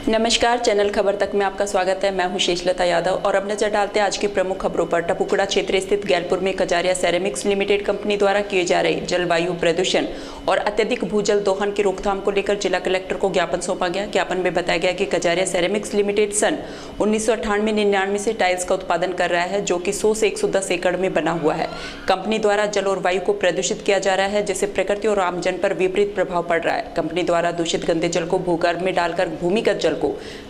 नमस्कार, चैनल खबर तक में आपका स्वागत है। मैं हूं शेषलता यादव और अब नजर डालते हैं आज की प्रमुख खबरों पर। टपुकड़ा क्षेत्र स्थित गैलपुर में कजारिया सेरेमिक्स लिमिटेड कंपनी द्वारा किए जा रहे जलवायु प्रदूषण और अत्यधिक भूजल दोहन की रोकथाम को लेकर जिला कलेक्टर को ज्ञापन सौंपा गया। ज्ञापन में बताया गया कि कजारिया सेरेमिक्स लिमिटेड सन 1998-99 से टाइल्स का उत्पादन कर रहा है, जो कि 100 से 110 एकड़ में बना हुआ है। कंपनी द्वारा जल और वायु को प्रदूषित किया जा रहा है, जिससे प्रकृति और आमजन पर विपरीत प्रभाव पड़ रहा है। कंपनी द्वारा दूषित गंदे जल को भूगर्भ में डालकर भूमिगत जल को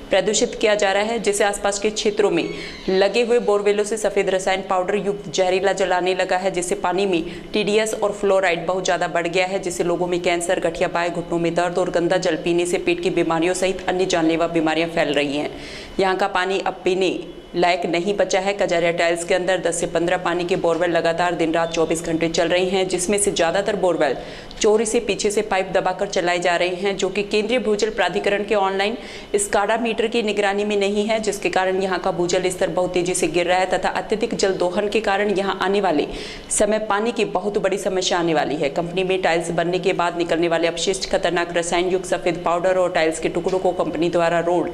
प्रदूषित किया जा रहा है, जिससे आसपास के क्षेत्रों में लगे हुए बोरवेलों से सफेद रसायन पाउडर युक्त जहरीला जल आने लगा है, जिससे पानी में टीडीएस और फ्लोराइड बहुत ज्यादा बढ़ गया है, जिससे लोगों में कैंसर, गठिया बाएं घुटनों में दर्द और गंदा जल पीने से पेट की बीमारियों सहित अन्य जानलेवा बीमारियां फैल रही हैं। यहाँ का पानी अब पीने लायक नहीं बचा है। कजारिया टाइल्स के अंदर 10 से 15 पानी के बोरवेल लगातार दिन रात 24 घंटे चल रहे हैं, जिसमें से ज्यादातर बोरवेल चोरी से पीछे से पाइप दबाकर चलाए जा रहे हैं, जो कि केंद्रीय भूजल प्राधिकरण के ऑनलाइन स्काडा मीटर की निगरानी में नहीं है, जिसके कारण यहाँ का भूजल स्तर बहुत तेजी से गिर रहा है तथा अत्यधिक जल दोहन के कारण यहाँ आने वाले समय पानी की बहुत बड़ी समस्या आने वाली है। कंपनी में टाइल्स बनने के बाद निकलने वाले अपशिष्ट खतरनाक रसायन युक्त सफेद पाउडर और टाइल्स के टुकड़ों को कंपनी द्वारा रोड,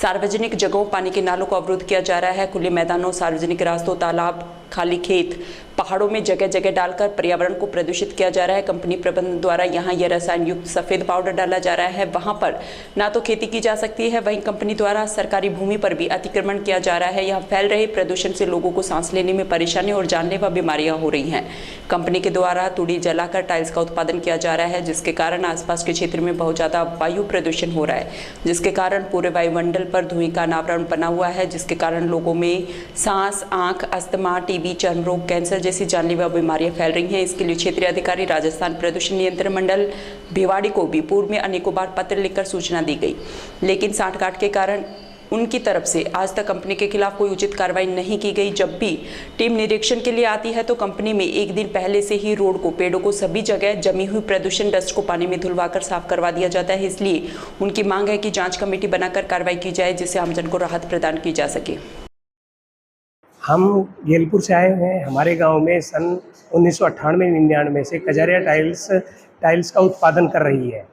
सार्वजनिक जगहों, पानी के नालों को अवरुद्ध किया जा रहा है। खुले मैदानों, सार्वजनिक रास्तों, तालाब, खाली खेत, पहाड़ों में जगह जगह डालकर पर्यावरण को प्रदूषित किया जा रहा है। कंपनी प्रबंधन द्वारा यहाँ यह रसायन युक्त सफेद पाउडर डाला जा रहा है, वहां पर ना तो खेती की जा सकती है, वहीं कंपनी द्वारा सरकारी भूमि पर भी अतिक्रमण किया जा रहा है। यहाँ फैल रहे प्रदूषण से लोगों को सांस लेने में परेशानी और जानलेवा बीमारियां हो रही हैं। कंपनी के द्वारा तूड़ी जलाकर टाइल्स का उत्पादन किया जा रहा है, जिसके कारण आसपास के क्षेत्र में बहुत ज्यादा वायु प्रदूषण हो रहा है, जिसके कारण पूरे वायुमंडल पर धुएं का अनावरण बना हुआ है, जिसके कारण लोगों में सांस, आंख, अस्थमा, टीबी, चर्म रोग, कैंसर जैसी जानलेवा बीमारियां फैल रही हैं। इसके लिए क्षेत्रीय अधिकारी राजस्थान प्रदूषण नियंत्रण मंडल भिवाड़ी को भी पूर्व में अनेकों बार पत्र लिखकर सूचना दी गई, लेकिन सांठगांठ के कारण उनकी तरफ से आज तक कंपनी के खिलाफ कोई उचित कार्रवाई नहीं की गई। जब भी टीम निरीक्षण के लिए आती है तो कंपनी में एक दिन पहले से ही रोड को, पेड़ों को, सभी जगह जमी हुई प्रदूषण डस्ट को पानी में धुलवाकर साफ करवा दिया जाता है। इसलिए उनकी मांग है कि जांच कमेटी बनाकर कार्रवाई की जाए, जिससे आमजन को राहत प्रदान की जा सके। हम गैलपुर से आए हैं। हमारे गांव में सन 1998-99 से कजारिया टाइल्स का उत्पादन कर रही है,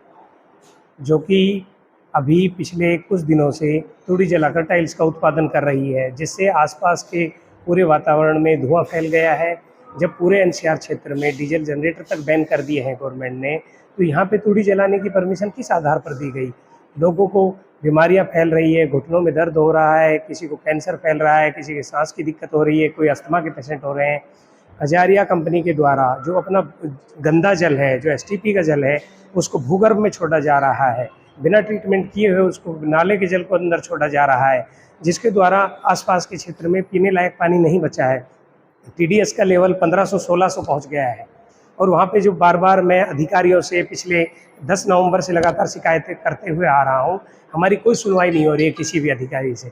जो कि अभी पिछले कुछ दिनों से तूड़ी जलाकर टाइल्स का उत्पादन कर रही है, जिससे आसपास के पूरे वातावरण में धुआं फैल गया है। जब पूरे एनसीआर क्षेत्र में डीजल जनरेटर तक बैन कर दिए हैं गवर्नमेंट ने, तो यहाँ पे तूड़ी जलाने की परमिशन किस आधार पर दी गई? लोगों को बीमारियां फैल रही है, घुटनों में दर्द हो रहा है, किसी को कैंसर फैल रहा है, किसी के सांस की दिक्कत हो रही है, कोई अस्थमा के पेशेंट हो रहे हैं। कजारिया कंपनी के द्वारा जो अपना गंदा जल है, जो एसटीपी का जल है, उसको भूगर्भ में छोड़ा जा रहा है, बिना ट्रीटमेंट किए हुए उसको नाले के जल को अंदर छोड़ा जा रहा है, जिसके द्वारा आसपास के क्षेत्र में पीने लायक पानी नहीं बचा है। टीडीएस का लेवल 1500-1600 पहुँच गया है। और वहाँ पे जो बार बार मैं अधिकारियों से पिछले 10 नवंबर से लगातार शिकायतें करते हुए आ रहा हूँ, हमारी कोई सुनवाई नहीं हो रही है किसी भी अधिकारी से।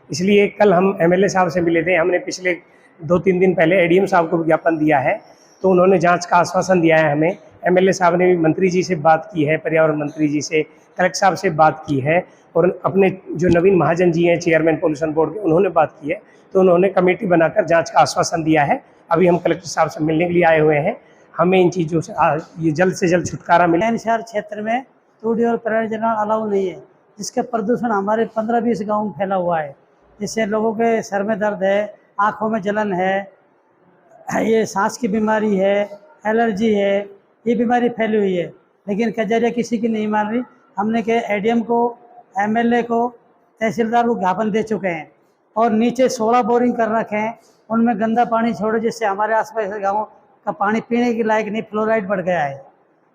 इसलिए कल हम एमएलए साहब से मिले थे। हमने पिछले 2-3 दिन पहले एडीएम साहब को विज्ञापन दिया है, तो उन्होंने जांच का आश्वासन दिया है हमें। एमएलए साहब ने भी मंत्री जी से बात की है, पर्यावरण मंत्री जी से, कलेक्टर साहब से बात की है, और अपने जो नवीन महाजन जी हैं चेयरमैन पोल्यूशन बोर्ड के, उन्होंने बात की है। तो उन्होंने कमेटी बनाकर जाँच का आश्वासन दिया है। अभी हम कलेक्टर साहब से मिलने के लिए आए हुए हैं। हमें इन चीज़ों से ये जल्द से जल्द छुटकारा मिले। एनसीआर क्षेत्र में तूड़ी और पर्यावरण जलाना अलाउ नहीं है, जिसका प्रदूषण हमारे 15-20 गाँव में फैला हुआ है, जिससे लोगों के सर में दर्द है, आँखों में जलन है, ये सांस की बीमारी है, एलर्जी है, ये बीमारी फैली हुई है। लेकिन कजारिया किसी की नहीं मान रही। हमने के एडीएम को, एमएलए को, तहसीलदार को ज्ञापन दे चुके हैं, और नीचे 16 बोरिंग कर रखे हैं, उनमें गंदा पानी छोड़े, जिससे हमारे आसपास के गाँवों का पानी पीने के लायक नहीं, फ्लोराइड बढ़ गया है।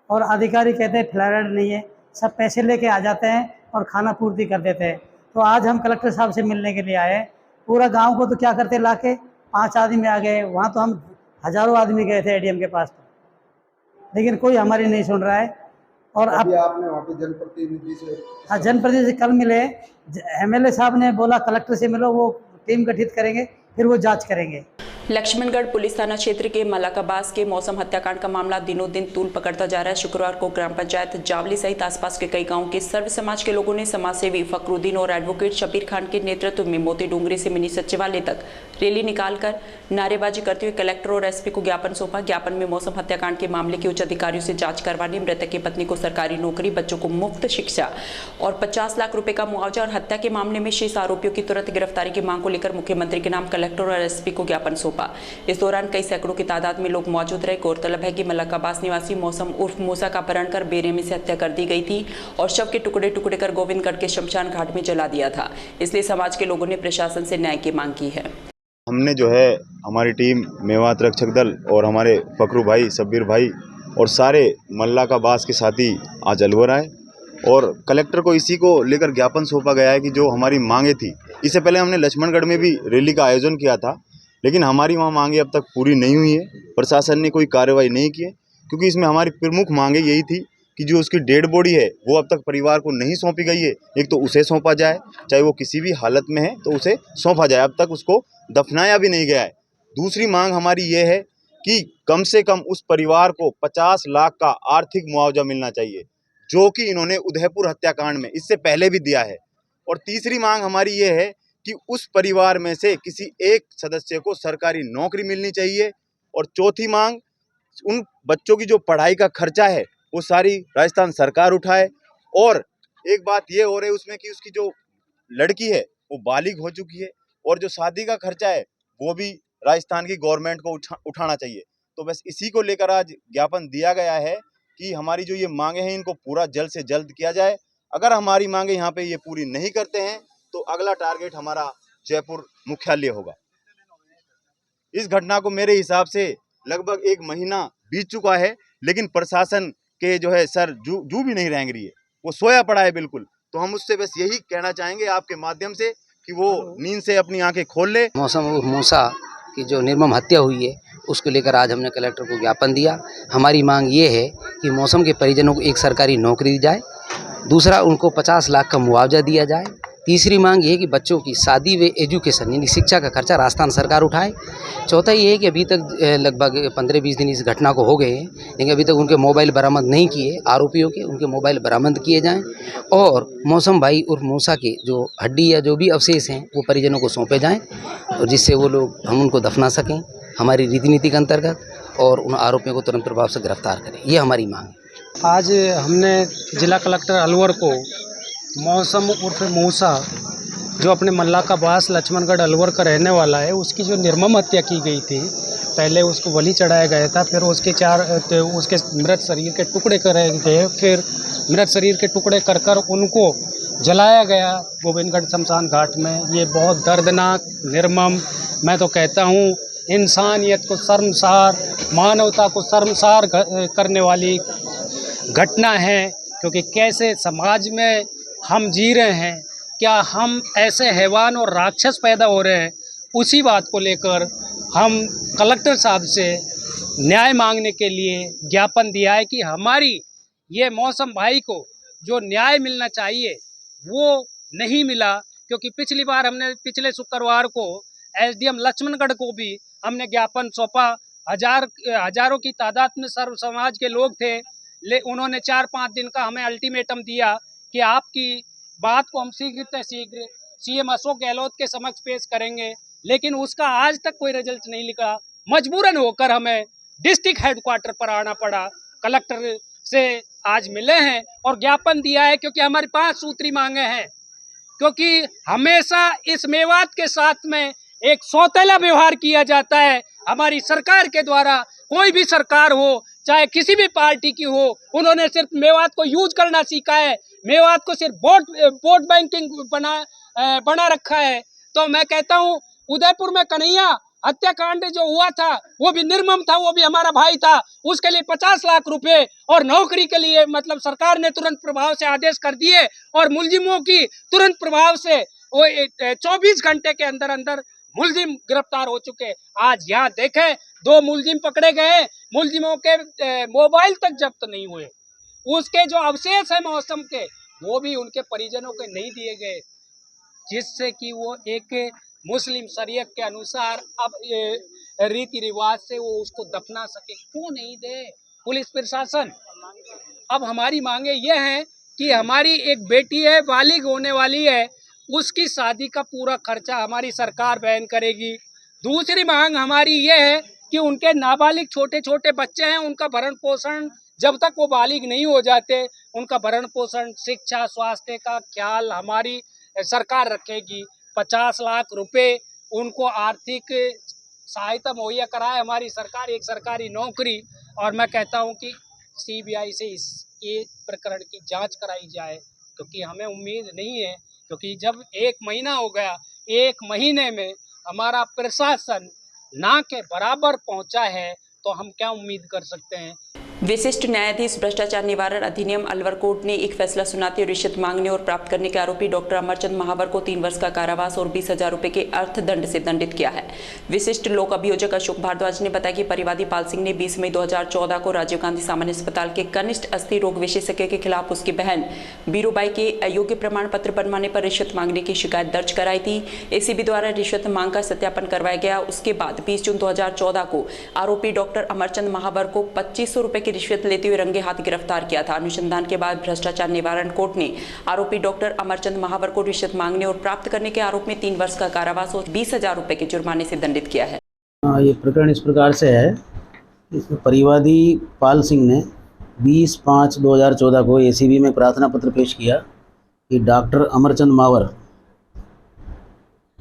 और अधिकारी कहते हैं फ्लोराइड नहीं है, सब पैसे लेके आ जाते हैं और खाना पूर्ति कर देते हैं। तो आज हम कलेक्टर साहब से मिलने के लिए आए। पूरा गांव को तो क्या करते, लाके 5 आदमी आ गए, वहाँ तो हम हजारों आदमी गए थे एडीएम के पास, तो लेकिन कोई हमारी नहीं सुन रहा है। और अब आपने वहाँ पे जनप्रतिनिधि से? हाँ, जनप्रतिनिधि से कल मिले। एमएलए साहब ने बोला कलेक्टर से मिलो, वो टीम गठित करेंगे, फिर वो जाँच करेंगे। लक्ष्मणगढ़ पुलिस थाना क्षेत्र के मलाकाबास के मौसम हत्याकांड का मामला दिनों दिन तूल पकड़ता जा रहा है। शुक्रवार को ग्राम पंचायत जावली सहित आसपास के कई गांवों के सर्व समाज के लोगों ने समाजसेवी फखरुद्दीन और एडवोकेट शबीर खान के नेतृत्व में मोती डूंगरी से मिनी सचिवालय तक रैली निकालकर नारेबाजी करते हुए कलेक्टर और एसपी को ज्ञापन सौंपा। ज्ञापन में मौसम हत्याकांड के मामले की उच्च अधिकारियों से जांच करवाने, मृतक की पत्नी को सरकारी नौकरी, बच्चों को मुफ्त शिक्षा और 50 लाख रुपए का मुआवजा और हत्या के मामले में शेष आरोपियों की तुरंत गिरफ्तारी की मांग को लेकर मुख्यमंत्री के नाम कलेक्टर और एसपी को ज्ञापन सौंपा। इस दौरान कई सैकड़ों की तादाद में लोग मौजूद रहे। गौरतलब है कि मल्लाका बास निवासी मौसम उर्फ मूसा का अपहरण कर बेरहमी से हत्या कर दी गई थी और शव के टुकड़े टुकड़े कर गोविंदगढ़ के शमशान घाट में जला दिया था। इसलिए समाज के लोगों ने प्रशासन से न्याय की मांग की है। हमने जो है हमारी टीम मेवात रक्षक दल और हमारे फकरू भाई, शब्बीर भाई और सारे मल्लाका बास के साथी आज अलवर आए और कलेक्टर को इसी को लेकर ज्ञापन सौंपा गया है कि जो हमारी मांगे थी। इससे पहले हमने लक्ष्मणगढ़ में भी रैली का आयोजन किया था, लेकिन हमारी वहाँ मांगे अब तक पूरी नहीं हुई है। प्रशासन ने कोई कार्रवाई नहीं की है, क्योंकि इसमें हमारी प्रमुख मांगे यही थी कि जो उसकी डेड बॉडी है वो अब तक परिवार को नहीं सौंपी गई है। एक तो उसे सौंपा जाए, चाहे वो किसी भी हालत में है तो उसे सौंपा जाए, अब तक उसको दफनाया भी नहीं गया है। दूसरी मांग हमारी ये है कि कम से कम उस परिवार को 50 लाख का आर्थिक मुआवजा मिलना चाहिए, जो कि इन्होंने उदयपुर हत्याकांड में इससे पहले भी दिया है। और तीसरी मांग हमारी ये है कि उस परिवार में से किसी एक सदस्य को सरकारी नौकरी मिलनी चाहिए। और चौथी मांग, उन बच्चों की जो पढ़ाई का खर्चा है वो सारी राजस्थान सरकार उठाए। और एक बात ये हो रही है उसमें कि उसकी जो लड़की है वो बालिग हो चुकी है और जो शादी का खर्चा है वो भी राजस्थान की गवर्नमेंट को उठाना चाहिए। तो बस इसी को लेकर आज ज्ञापन दिया गया है कि हमारी जो ये मांगे हैं इनको पूरा जल्द से जल्द किया जाए। अगर हमारी मांगे यहाँ पे ये पूरी नहीं करते हैं तो अगला टारगेट हमारा जयपुर मुख्यालय होगा। इस घटना को मेरे हिसाब से लगभग 1 महीना बीत चुका है, लेकिन प्रशासन के जो है सर जू भी नहीं रेंग रही है, वो सोया पड़ा है बिल्कुल। तो हम उससे बस यही कहना चाहेंगे आपके माध्यम से कि वो नींद से अपनी आंखें खोल ले। मौसम उर्फ मूसा की जो निर्मम हत्या हुई है उसको लेकर आज हमने कलेक्टर को ज्ञापन दिया। हमारी मांग ये है कि मौसम के परिजनों को एक सरकारी नौकरी दी जाए, दूसरा उनको 50 लाख का मुआवजा दिया जाए, तीसरी मांग ये है कि बच्चों की शादी व एजुकेशन यानी शिक्षा का खर्चा राजस्थान सरकार उठाए। चौथा ये है कि अभी तक लगभग 15-20 दिन इस घटना को हो गए हैं, लेकिन अभी तक उनके मोबाइल बरामद नहीं किए, आरोपियों के उनके मोबाइल बरामद किए जाएं और मौसम भाई उर्फ मूसा के जो हड्डी या जो भी अवशेष हैं वो परिजनों को सौंपे जाएं और जिससे वो लोग हम उनको दफना सकें हमारी रीति नीति के अंतर्गत, और उन आरोपियों को तुरंत प्रभाव से गिरफ्तार करें। ये हमारी मांग है। आज हमने जिला कलेक्टर अलवर को मौसम उर्फ मूसा जो अपने मल्लाका बास लक्ष्मणगढ़ अलवर का रहने वाला है, उसकी जो निर्मम हत्या की गई थी, पहले उसको बलि चढ़ाया गया था, फिर उसके मृत शरीर के टुकड़े करे गए, फिर मृत शरीर के टुकड़े कर कर उनको जलाया गया गोविंदगढ़ शमशान घाट में। ये बहुत दर्दनाक, निर्मम, मैं तो कहता हूँ इंसानियत को शर्मसार, मानवता को शर्मसार करने वाली घटना है। क्योंकि कैसे समाज में हम जी रहे हैं, क्या हम ऐसे हैवान और राक्षस पैदा हो रहे हैं, उसी बात को लेकर हम कलेक्टर साहब से न्याय मांगने के लिए ज्ञापन दिया है कि हमारी ये मौसम भाई को जो न्याय मिलना चाहिए वो नहीं मिला। क्योंकि पिछली बार हमने पिछले शुक्रवार को एसडीएम लक्ष्मणगढ़ को भी हमने ज्ञापन सौंपा। हजारों की तादाद में सर्व समाज के लोग थे, उन्होंने 4-5 दिन का हमें अल्टीमेटम दिया कि आपकी बात को हम शीघ्र से शीघ्र सीएम अशोक गहलोत के समक्ष पेश करेंगे, लेकिन उसका आज तक कोई रिजल्ट नहीं लिखा। मजबूरन होकर हमें डिस्ट्रिक्ट हेडक्वार्टर पर आना पड़ा। कलेक्टर से आज मिले हैं और ज्ञापन दिया है, क्योंकि हमारी 5 सूत्री मांगे हैं। क्योंकि हमेशा इस मेवात के साथ में एक सौतेला व्यवहार किया जाता है हमारी सरकार के द्वारा। कोई भी सरकार हो, चाहे किसी भी पार्टी की हो, उन्होंने सिर्फ मेवात को यूज करना सीखा है, मेवात को सिर्फ वोट बैंकिंग बना रखा है। तो मैं कहता हूँ उदयपुर में कन्हैया हत्याकांड जो हुआ था वो भी निर्मम था, वो भी हमारा भाई था। उसके लिए 50 लाख रुपए और नौकरी के लिए मतलब सरकार ने तुरंत प्रभाव से आदेश कर दिए और मुलजिमों की तुरंत प्रभाव से वो 24 घंटे के अंदर अंदर मुलजिम गिरफ्तार हो चुके। आज यहाँ देखें 2 मुलजिम पकड़े गए, मुलजिमों के मोबाइल तक जब्त नहीं हुए, उसके जो अवशेष है मौसम के वो भी उनके परिजनों के नहीं दिए गए, जिससे कि वो एक मुस्लिम शरीयत के अनुसार अब रीति रिवाज से वो उसको दफना सके। क्यों नहीं दे पुलिस प्रशासन? अब हमारी मांगे ये हैं कि हमारी एक बेटी है, बालिग होने वाली है, उसकी शादी का पूरा खर्चा हमारी सरकार वहन करेगी। दूसरी मांग हमारी ये है कि उनके नाबालिग छोटे छोटे बच्चे हैं, उनका भरण पोषण जब तक वो बालिग नहीं हो जाते, उनका भरण पोषण, शिक्षा, स्वास्थ्य का ख्याल हमारी सरकार रखेगी। 50 लाख रुपए उनको आर्थिक सहायता मुहैया कराए हमारी सरकार, एक सरकारी नौकरी। और मैं कहता हूं कि सीबीआई से इसके प्रकरण की जांच कराई जाए, क्योंकि हमें उम्मीद नहीं है, क्योंकि जब 1 महीना हो गया, 1 महीने में हमारा प्रशासन ना के बराबर पहुंचा है, तो हम क्या उम्मीद कर सकते हैं। विशिष्ट न्यायाधीश भ्रष्टाचार निवारण अधिनियम अलवर कोर्ट ने एक फैसला सुनाते हुए रिश्वत मांगने और प्राप्त करने के आरोपी डॉक्टर अमरचंद महावर को 3 वर्ष का कारावास और 20,000 रुपए के अर्थदंड से दंडित किया है। विशिष्ट लोक अभियोजक अशोक भारद्वाज ने बताया कि परिवादी पाल सिंह ने 20 मई 2014 को राजीव गांधी सामान्य अस्पताल के कनिष्ठ अस्थि रोग विशेषज्ञ के खिलाफ उसकी बहन बीरूबाई के अयोग्य प्रमाण पत्र बनवाने पर रिश्वत मांगने की शिकायत दर्ज कराई थी। एसीबी द्वारा रिश्वत मांग का सत्यापन करवाया गया। उसके बाद 20 जून 2014 को आरोपी डॉक्टर अमरचंद महावर को 2500 रुपए की रिश्वत लेते हुए रंगे हाथ गिरफ्तार किया था। अनुसंधान के बाद भ्रष्टाचार निवारण कोर्ट ने आरोपी डॉक्टर अमरचंद महावर को रिश्वत मांगने और प्राप्त करने के आरोप में 3 वर्ष का कारावास और 20,000 रुपए के जुर्माने से दंडित किया है। ये प्रकरण इस प्रकार से है, इसमें परिवादी पाल सिंह ने 20/5/2014 को एसीबी में प्रार्थना पत्र पेश किया कि डॉक्टर अमरचंद महावर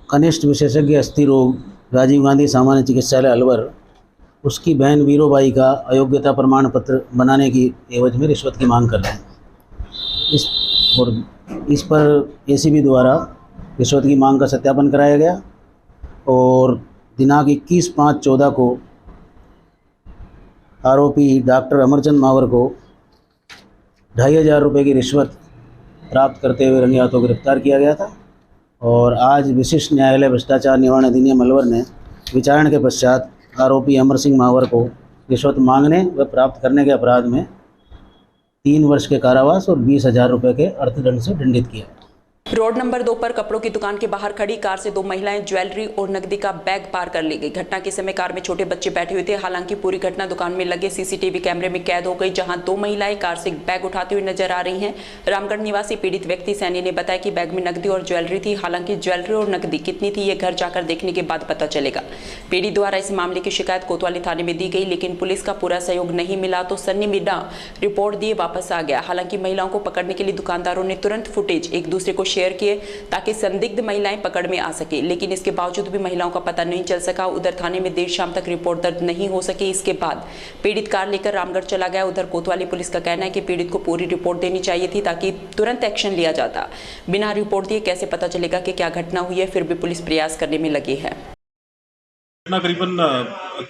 कनिष्ठ विशेषज्ञ अस्थि रोग राजीव गांधी सामान्य चिकित्सालय अलवर, उसकी बहन वीरोबाई का अयोग्यता प्रमाण पत्र बनाने की एवज में रिश्वत की मांग कर रहे हैं। इस पर एसीबी द्वारा रिश्वत की मांग का सत्यापन कराया गया और दिनांक 21/5/14 को आरोपी डॉक्टर अमरचंद महावर को 2,500 रुपये की रिश्वत प्राप्त करते हुए रंगे हाथों गिरफ्तार किया गया था। और आज विशिष्ट न्यायालय भ्रष्टाचार निवारण अधिनियम अलवर ने विचारण के पश्चात आरोपी अमर सिंह महावर को रिश्वत मांगने व प्राप्त करने के अपराध में 3 वर्ष के कारावास और 20,000 रुपये के अर्थदंड से दंडित किया। रोड नंबर 2 पर कपड़ों की दुकान के बाहर खड़ी कार से 2 महिलाएं ज्वेलरी और नकदी का बैग पार कर ली गई। घटना के समय कार में छोटे बच्चे बैठे हुए थे। हालांकि पूरी घटना दुकान में लगे सीसीटीवी कैमरे में कैद हो गई, जहां 2 महिलाएं कार से बैग उठाती हुई नजर आ रही हैं। रामगढ़ निवासी पीड़ित व्यक्ति सैनी ने बताया कि बैग में नकदी और ज्वेलरी थी। हालांकि ज्वेलरी और नकदी कितनी थी ये घर जाकर देखने के बाद पता चलेगा। पीड़ित द्वारा इस मामले की शिकायत कोतवाली थाने में दी गई, लेकिन पुलिस का पूरा सहयोग नहीं मिला तो सन्नी मीणा रिपोर्ट दिए वापस आ गया। हालांकि महिलाओं को पकड़ने के लिए दुकानदारों ने तुरंत फुटेज एक दूसरे को शेयर किए ताकि संदिग्ध महिलाएं पकड़ में आ सके, लेकिन इसके बावजूद भी महिलाओं का पता नहीं चल सका। उधर थाने में देर शाम तक रिपोर्ट दर्ज नहीं हो सकी। इसके बाद पीड़ित कार लेकर रामगढ़ चला गया। उधर कोतवाली पुलिस का कहना है कि पीड़ित को पूरी रिपोर्ट देनी चाहिए थी ताकि तुरंत एक्शन लिया जाता। बिना रिपोर्ट दिए कैसे पता चलेगा कि क्या घटना हुई है, फिर भी पुलिस प्रयास करने में लगी है। घटना करीबन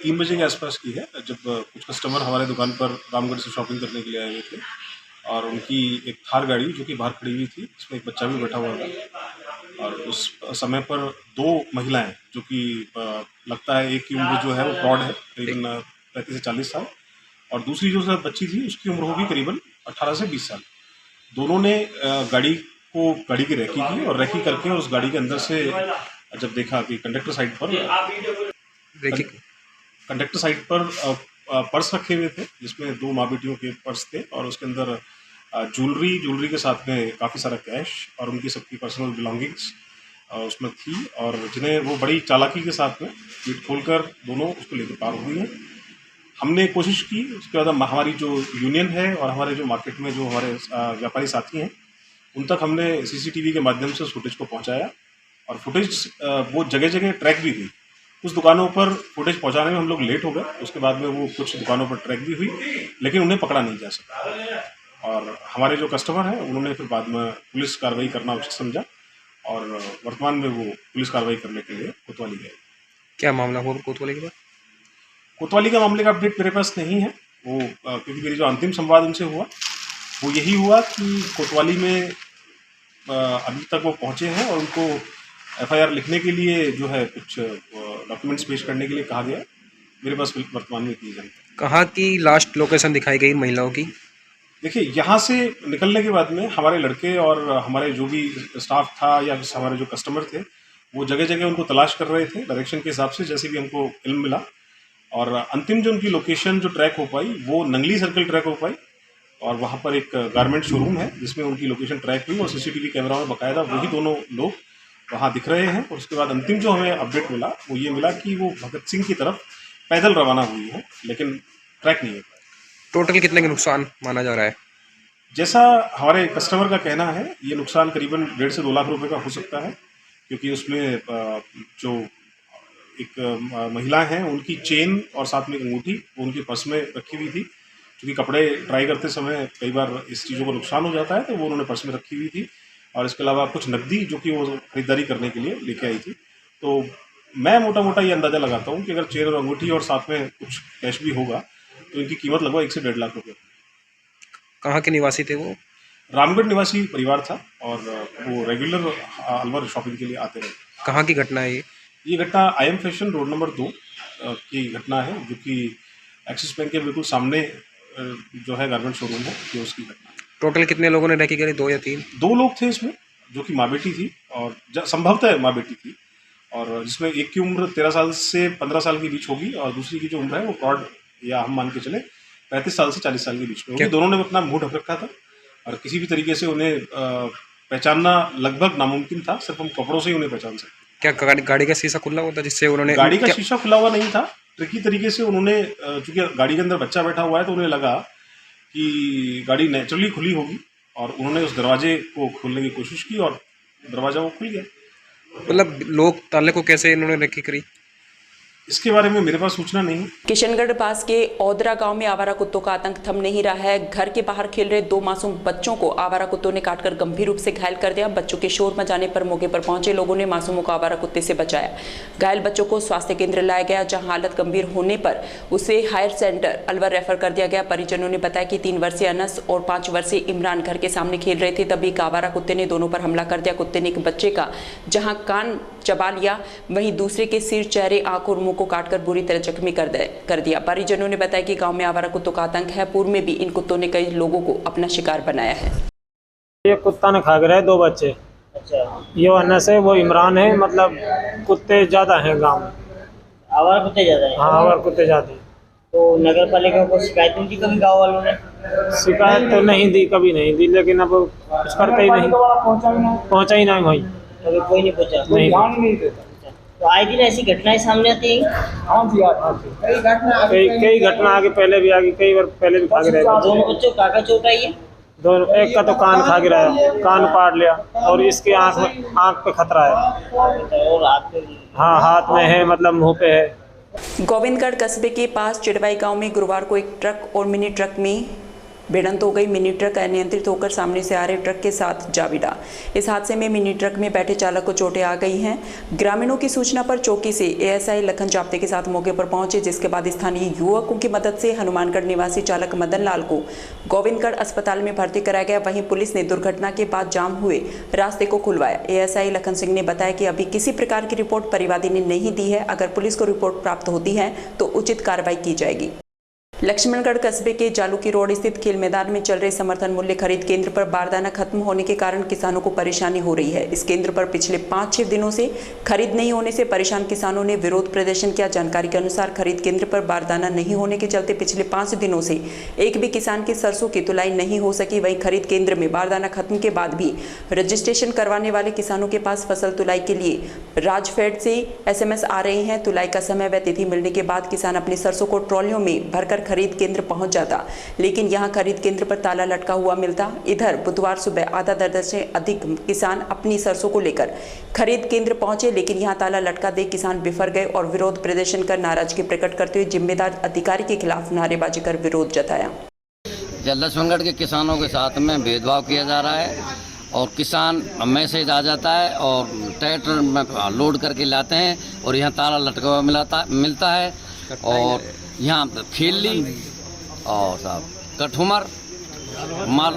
3 बजे के आसपास की है, जब कुछ कस्टमर हमारे दुकान पर रामगढ़ से शॉपिंग करने के लिए आए हुए थे और उनकी एक थार गाड़ी जो कि बाहर खड़ी हुई थी, उसमें एक बच्चा भी बैठा हुआ था। और उस समय पर 2 महिलाएं, जो कि लगता है एक की उम्र जो है वो प्रौढ़ है, करीबन 35 से 40 साल, और दूसरी जो बच्ची थी उसकी उम्र होगी करीबन 18 से 20 साल। दोनों ने गाड़ी की रेकी की और रेकी करके उस गाड़ी के अंदर से जब देखा कि कंडक्टर साइड पर पर्स रखे हुए थे, जिसमें 2 माँ बेटियों के पर्स थे और उसके अंदर ज्वेलरी के साथ में काफ़ी सारा कैश और उनकी सबकी पर्सनल बिलोंगिंग्स उसमें थी, और जिन्हें वो बड़ी चालाकी के साथ में पीठ खोलकर दोनों उसको लेकर पार हुई हैं। हमने कोशिश की, उसके बाद हमारी जो यूनियन है और हमारे जो मार्केट में जो हमारे व्यापारी साथी हैं, उन तक हमने सीसीटीवी के माध्यम से उस फुटेज को पहुँचाया और फुटेज वो जगह जगह ट्रैक भी हुई। कुछ दुकानों पर फुटेज पहुंचाने में हम लोग लेट हो गए, उसके बाद में वो कुछ दुकानों पर ट्रैक भी हुई, लेकिन उन्हें पकड़ा नहीं जा सका। और हमारे जो कस्टमर हैं उन्होंने फिर बाद में पुलिस कार्रवाई करना उचित समझा और वर्तमान में वो पुलिस कार्रवाई करने के लिए कोतवाली गए। क्या मामला हुआ कोतवाली का? कोतवाली का मामले का अपडेट मेरे पास नहीं है, वो क्योंकि मेरी जो अंतिम संवाद उनसे हुआ वो यही हुआ कि कोतवाली में अभी तक वो पहुँचे हैं और उनको FIR लिखने के लिए जो है कुछ डॉक्यूमेंट्स पेश करने के लिए कहा गया। मेरे पास वर्तमान में की जानकारी। कहाँ की लास्ट लोकेशन दिखाई गई महिलाओं की? देखिए, यहाँ से निकलने के बाद में हमारे लड़के और हमारे जो भी स्टाफ था या हमारे जो कस्टमर थे, वो जगह जगह उनको तलाश कर रहे थे डायरेक्शन के हिसाब से, जैसे भी हमको इल्म मिला। और अंतिम जो उनकी लोकेशन जो ट्रैक हो पाई वो नंगली सर्कल ट्रैक हो पाई, और वहाँ पर एक गारमेंट शोरूम है जिसमें उनकी लोकेशन ट्रैक हुई और CCTV कैमरा में बाकायदा वही दोनों लोग वहाँ दिख रहे हैं। और उसके बाद अंतिम जो हमें अपडेट मिला वो ये मिला कि वो भगत सिंह की तरफ पैदल रवाना हुई है, लेकिन ट्रैक नहीं है। टोटल कितने का नुकसान माना जा रहा है? जैसा हमारे कस्टमर का कहना है, ये नुकसान करीबन 1.5 से 2 लाख रुपए का हो सकता है, क्योंकि उसमें जो एक महिला हैं उनकी चेन और साथ में एक अंगूठी वो उनकी पर्स में रखी हुई थी। क्योंकि कपड़े ड्राई करते समय कई बार इस चीज़ों को नुकसान हो जाता है, तो वो उन्होंने पर्स में रखी हुई थी। और इसके अलावा कुछ नकदी जो कि वो खरीदारी करने के लिए लेके आई थी। तो मैं मोटा मोटा ये अंदाज़ा लगाता हूँ कि अगर चेन और अंगूठी और साथ में कुछ कैश भी होगा तो इनकी कीमत लगभग 1 से 1.5 लाख रुपये। कहाँ के निवासी थे वो? रामगढ़ निवासी परिवार था और वो रेगुलर अलवर शॉपिंग के लिए आते रहे। कहाँ की घटना है ये? ये घटना IM फैशन रोड नंबर 2 की घटना है, जो कि एक्सिस बैंक के बिल्कुल सामने जो है गारमेंट शोरूम है, ये उसकी घटना है। टोटल कितने लोगों ने रेकी करी, 2 या 3? 2 लोग थे इसमें, जो कि माँ बेटी थी और संभवतः माँ बेटी थी, और जिसमें एक की उम्र 13 साल से 15 साल के बीच होगी और दूसरी की जो उम्र है वो प्रौढ़ या हम मान के चले 35 साल से 40 साल के बीच में होगी। दोनों ने अपना मुंह ढक रखा था और किसी भी तरीके से उन्हें पहचानना लगभग नामुमकिन था। सिर्फ हम कपड़ों से ही उन्हें पहचान सकते। क्या गाड़ी का शीशा खुला हुआ था जिससे उन्होंने? गाड़ी का शीशा खुला हुआ नहीं था। ट्रिकी तरीके से उन्होंने, चूंकि गाड़ी के अंदर बच्चा बैठा हुआ है, तो उन्हें लगा कि गाड़ी नेचुरली खुली होगी और उन्होंने उस दरवाजे को खोलने की कोशिश की और दरवाजा वो खुल गया। मतलब लोग ताले को कैसे इन्होंने रेकी करी, इसके बारे में मेरे पास सूचना नहीं। किशनगढ़ पास के औदरा गांव में आवारा कुत्तों का आतंक थम नहीं रहा है। घर के बाहर खेल रहे 2 मासूम बच्चों को आवारा कुत्तों ने काटकर गंभीर रूप से घायल कर दिया। बच्चों के शोर मचाने पर मौके पर पहुंचे लोगों ने मासूमों को आवारा कुत्ते से बचाया। घायल बच्चों को स्वास्थ्य केंद्र लाया गया, जहां हालत गंभीर होने पर उसे हायर सेंटर अलवर रेफर कर दिया गया। परिजनों ने बताया कि 3 वर्षीय अनस और 5 वर्षीय इमरान घर के सामने खेल रहे थे, तभी एक आवारा कुत्ते ने दोनों पर हमला कर दिया। कुत्ते ने एक बच्चे का जहां कान चबा लिया, वहीं दूसरे के सिर, चेहरे, आंख और मुंह को काटकर बुरी तरह जख्मी कर दिया। परिजनों ने बताया कि गांव में आवारा कुत्तों का आतंक है। पूर्व में भी इन कुत्तों ने कई लोगों को अपना शिकार बनाया है। ये कुत्ता ने खा गए 2 बच्चे। अच्छा। ये अनस है, वो इमरान है। मतलब कुत्ते ज्यादा हैं गांव में। आवारा कुत्ते ज्यादा हैं? हाँ, आवारा कुत्ते ज्यादा हैं। तो नगर पालिका को शिकायत नहीं दी कभी गाँव वालों ने? शिकायत तो नहीं दी, कभी नहीं दी, लेकिन अब कुछ करते ही नहीं। पहुँचा ही नहीं भाई, कभी कोई नहीं पहुँचा, कोई ध्यान नहीं देता। तो आए दिन ऐसी घटनाएं सामने आती हैं? हाँ जी, कई घटना आगे पहले भी आगे, कई बार पहले भी खा गए। दोनों बच्चों का चोट आई है? दोनों, एक का तो कान खा गिरा है, कान पाड़ लिया, और इसके आँख पे खतरा है। और हाथ में? हाँ, हाथ में है, मतलब मुँह पे है। गोविंदगढ़ कस्बे के पास चिड़वाई गांव में गुरुवार को एक ट्रक और मिनी ट्रक में भिड़ंत हो गई। मिनी ट्रक अनियंत्रित होकर सामने से आ रहे ट्रक के साथ जा भिड़ा। इस हादसे में मिनी ट्रक में बैठे चालक को चोटें आ गई हैं। ग्रामीणों की सूचना पर चौकी से ASI लखन जाप्ते के साथ मौके पर पहुंचे, जिसके बाद स्थानीय युवकों की मदद से हनुमानगढ़ निवासी चालक मदन लाल को गोविंदगढ़ अस्पताल में भर्ती कराया गया। वहीं पुलिस ने दुर्घटना के बाद जाम हुए रास्ते को खुलवाया। ASI लखन सिंह ने बताया कि अभी किसी प्रकार की रिपोर्ट परिवादी ने नहीं दी है। अगर पुलिस को रिपोर्ट प्राप्त होती है तो उचित कार्रवाई की जाएगी। लक्ष्मणगढ़ कस्बे के जालूकी रोड स्थित खेल मैदान में चल रहे समर्थन मूल्य खरीद केंद्र पर बारदाना खत्म होने के कारण किसानों को परेशानी हो रही है। इस केंद्र पर पिछले 5-6 दिनों से खरीद नहीं होने से परेशान किसानों ने विरोध प्रदर्शन किया। जानकारी के अनुसार खरीद केंद्र पर बारदाना नहीं होने के चलते पिछले 5 दिनों से एक भी किसान की सरसों की तुलाई नहीं हो सकी। वहीं खरीद केंद्र में बारदाना खत्म के बाद भी रजिस्ट्रेशन करवाने वाले किसानों के पास फसल तुलाई के लिए राजफेड से SMS आ रहे हैं। तुलाई का समय व तिथि मिलने के बाद किसान अपनी सरसों को ट्रॉलियों में भरकर खरीद केंद्र पहुंच जाता, लेकिन यहां खरीद केंद्र पर ताला लटका हुआ मिलता। इधर बुधवार सुबह आधा दर्जन से अधिक किसान अपनी सरसों को लेकर खरीद केंद्र पहुंचे, लेकिन यहां ताला लटका देख किसान बिफर गए और विरोध प्रदर्शन कर नाराजगी प्रकट करते हुए जिम्मेदार अधिकारी के खिलाफ नारेबाजी कर विरोध जताया। लक्ष्मणगढ़ के किसानों के साथ में भेदभाव किया जा रहा है और किसान मैसेज आ जाता है और ट्रैक्टर में लोड करके लाते हैं और यहाँ ताला लटका हुआ मिलता है और यहाँ खेली और साहब कठुमर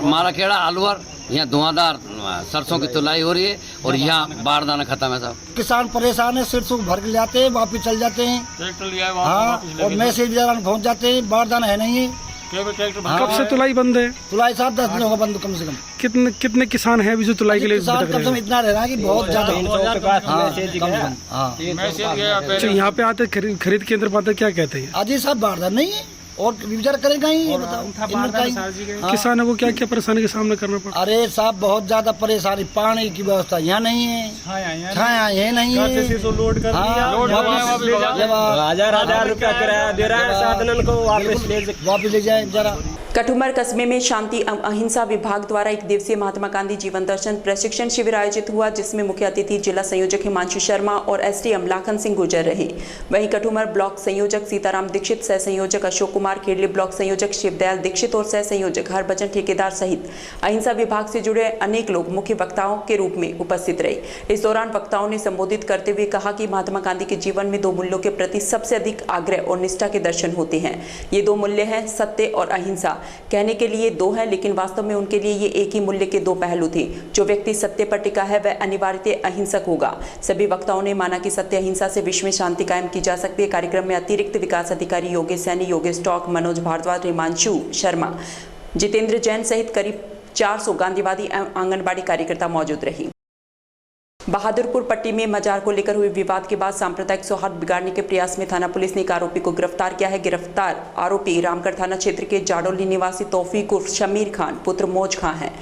माराखेड़ा अलवर यहाँ धुआंधार सरसों की तुलाई हो रही है और यहाँ बारदाना खत्म है साहब। किसान परेशान है, सरसों भर के लाते हैं, वापिस चल जाते हैं। हाँ, और मैसेज पहुँच जाते हैं, बारदाना है नहीं है। कब से तुलाई बंद है? तुलाई 7-10 दिन होगा बंद कम से कम। कितने किसान हैं अभी जो तुलाई के लिए किसान कम से कम इतना रह रहा है कि बहुत ज्यादा। यहाँ पे आते खरीद केंद्र पर आते क्या कहते हैं? अजी साहब बारदाना नहीं है, और विचार करेगा ही ये बताओ। हाँ। किसानों को क्या क्या परेशानी का सामना करना पड़ा? अरे साहब बहुत ज्यादा परेशानी, पानी की व्यवस्था यहाँ नहीं है, छाया ये नहीं है। हजार रुपया किराया दे रहा है साधन को, वापस ले जाए जरा। कठुमर कस्बे में शांति अहिंसा विभाग द्वारा एक दिवसीय महात्मा गांधी जीवन दर्शन प्रशिक्षण शिविर आयोजित हुआ, जिसमें मुख्य अतिथि जिला संयोजक हिमांशु शर्मा और एसडीएम लाखन सिंह गुर्जर रहे। वहीं कठुमर ब्लॉक संयोजक सीताराम दीक्षित, सह संयोजक अशोक कुमार, खेड़ली ब्लॉक संयोजक शिवदयाल दीक्षित और सह संयोजक हरभजन ठेकेदार सहित अहिंसा विभाग से जुड़े अनेक लोग मुख्य वक्ताओं के रूप में उपस्थित रहे। इस दौरान वक्ताओं ने संबोधित करते हुए कहा कि महात्मा गांधी के जीवन में दो मूल्यों के प्रति सबसे अधिक आग्रह और निष्ठा के दर्शन होते हैं। ये दो मूल्य हैं सत्य और अहिंसा। कहने के लिए दो हैं, लेकिन वास्तव में उनके लिए ये एक ही मूल्य के दो पहलू थे। जो व्यक्ति सत्य पर टिका है वह अनिवार्यतः अहिंसक होगा। सभी वक्ताओं ने माना कि सत्य अहिंसा से विश्व में शांति कायम की जा सकती है। कार्यक्रम में अतिरिक्त विकास अधिकारी योगेश सैनी, योगेश टॉक, मनोज भारद्वाज, हिमांशु शर्मा, जितेंद्र जैन सहित करीब 400 गांधीवादी आंगनबाड़ी कार्यकर्ता मौजूद रही। बहादुरपुर पट्टी में मजार को लेकर हुए विवाद के बाद सांप्रदायिक सौहार्द बिगाड़ने के प्रयास में थाना पुलिस ने एक आरोपी को गिरफ्तार किया है। गिरफ्तार आरोपी रामगढ़ थाना क्षेत्र के जाडोली निवासी तौफीक उर्फ शमीर खान पुत्र मौज खां है।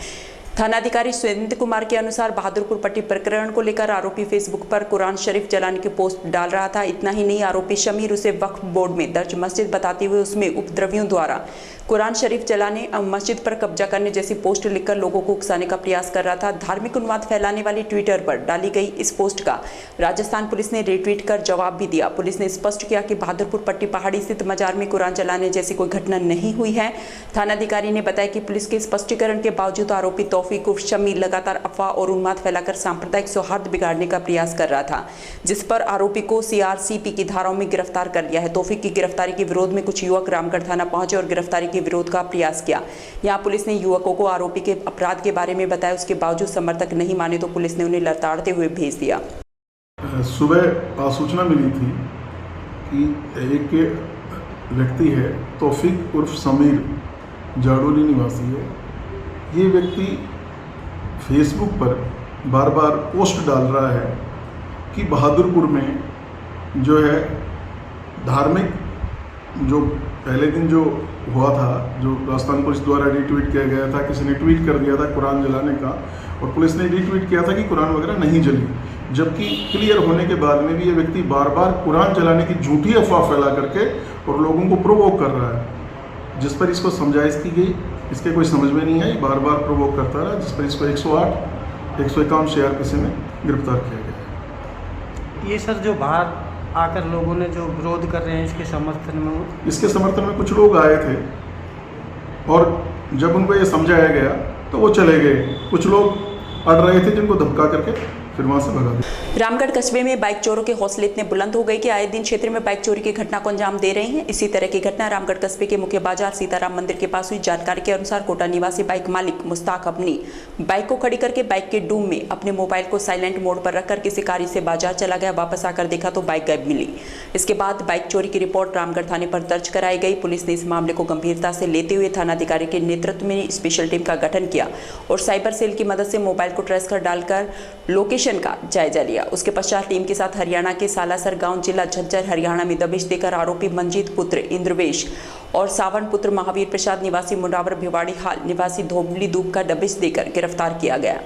थानाधिकारी सुरेंद्र कुमार के अनुसार बहादुरपुर पट्टी प्रकरण को लेकर आरोपी फेसबुक पर कुरान शरीफ जलाने की पोस्ट डाल रहा था। इतना ही नहीं, आरोपी शमीर उसे वक्फ बोर्ड में दर्ज मस्जिद बताते हुए उसमें उपद्रवियों द्वारा कुरान शरीफ जलाने और मस्जिद पर कब्जा करने जैसी पोस्ट लिखकर लोगों को उकसाने का प्रयास कर रहा था। धार्मिक उन्माद फैलाने वाली ट्विटर पर डाली गई इस पोस्ट का राजस्थान पुलिस ने रिट्वीट कर जवाब भी दिया। पुलिस ने स्पष्ट किया कि बहादुरपुर पट्टी पहाड़ी स्थित मजार में कुरान जलाने जैसी कोई घटना नहीं हुई है। थानाधिकारी ने बताया कि पुलिस के स्पष्टीकरण के बावजूद आरोपी तौफीक उर्फ शमीर लगातार अफवाह और उन्माद फैलाकर सांप्रदायिक सौहार्द बिगाड़ने का प्रयास कर रहा था, जिस पर आरोपी को सीआरसीपी की धाराओं में गिरफ्तार कर लिया है। तौफीक की गिरफ्तारी के विरोध में कुछ युवक रामगढ़ थाना पहुंचे और गिरफ्तारी के विरोध का प्रयास किया। यहां पुलिस ने युवकों को आरोपी के अपराध के बारे में बताया। उसके बावजूद समर्थक नहीं माने तो पुलिस ने उन्हें लताड़ते हुए भेज दिया। सुबह सूचना मिली थी कि एक व्यक्ति है तौफीक उर्फ समीर, जाडोली निवासी है। ये व्यक्ति फेसबुक पर बार बार पोस्ट डाल रहा है कि बहादुरपुर में जो है धार्मिक, जो पहले दिन जो हुआ था, जो राजस्थान पुलिस द्वारा रिट्वीट किया गया था, किसी ने ट्वीट कर दिया था कुरान जलाने का, और पुलिस ने रिट्वीट किया था कि कुरान वगैरह नहीं जली, जबकि क्लियर होने के बाद में भी ये व्यक्ति बार बार कुरान जलाने की झूठी अफवाह फैला करके और लोगों को प्रोवोक कर रहा है, जिस पर इसको समझाइश की गई। इसके कोई समझ में नहीं आई, बार बार प्रोवोक करता रहा, जिस पर इसको 108 151 CRPC में गिरफ्तार किया गया। ये सर जो बाहर आकर लोगों ने जो विरोध कर रहे हैं इसके समर्थन में कुछ लोग आए थे और जब उनको ये समझाया गया तो वो चले गए। कुछ लोग अड़ रहे थे जिनको धमका करके फिर वहां से भगा दिया। रामगढ़ कस्बे में बाइक चोरों के हौसले इतने बुलंद हो गए कि आए दिन क्षेत्र में बाइक चोरी की घटना को अंजाम दे रहे हैं। इसी तरह की घटना रामगढ़ कस्बे के मुख्य बाजार सीताराम मंदिर के पास हुई। जानकारी के अनुसार कोटा निवासी बाइक मालिक मुस्ताक अपनी बाइक को खड़ी करके बाइक के डूम में अपने मोबाइल को साइलेंट मोड पर रखकर किसी गाड़ी से बाजार चला गया। वापस आकर देखा तो बाइक गायब मिली। इसके बाद बाइक चोरी की रिपोर्ट रामगढ़ थाने पर दर्ज कराई गई। पुलिस ने इस मामले को गंभीरता से लेते हुए थानाधिकारी के नेतृत्व में स्पेशल टीम का गठन किया और साइबर सेल की मदद से मोबाइल को ट्रेस कर डालकर लोकेशन का जायजा लिया। उसके पश्चात टीम के साथ हरियाणा के सालासर गांव जिला झज्जर हरियाणा में दबिश देकर आरोपी मंजीत पुत्र इंद्रवेश और सावन पुत्र महावीर प्रसाद निवासी मुंडावर भिवाड़ी हाल निवासी धोबली दूब का दबिश देकर गिरफ्तार किया गया।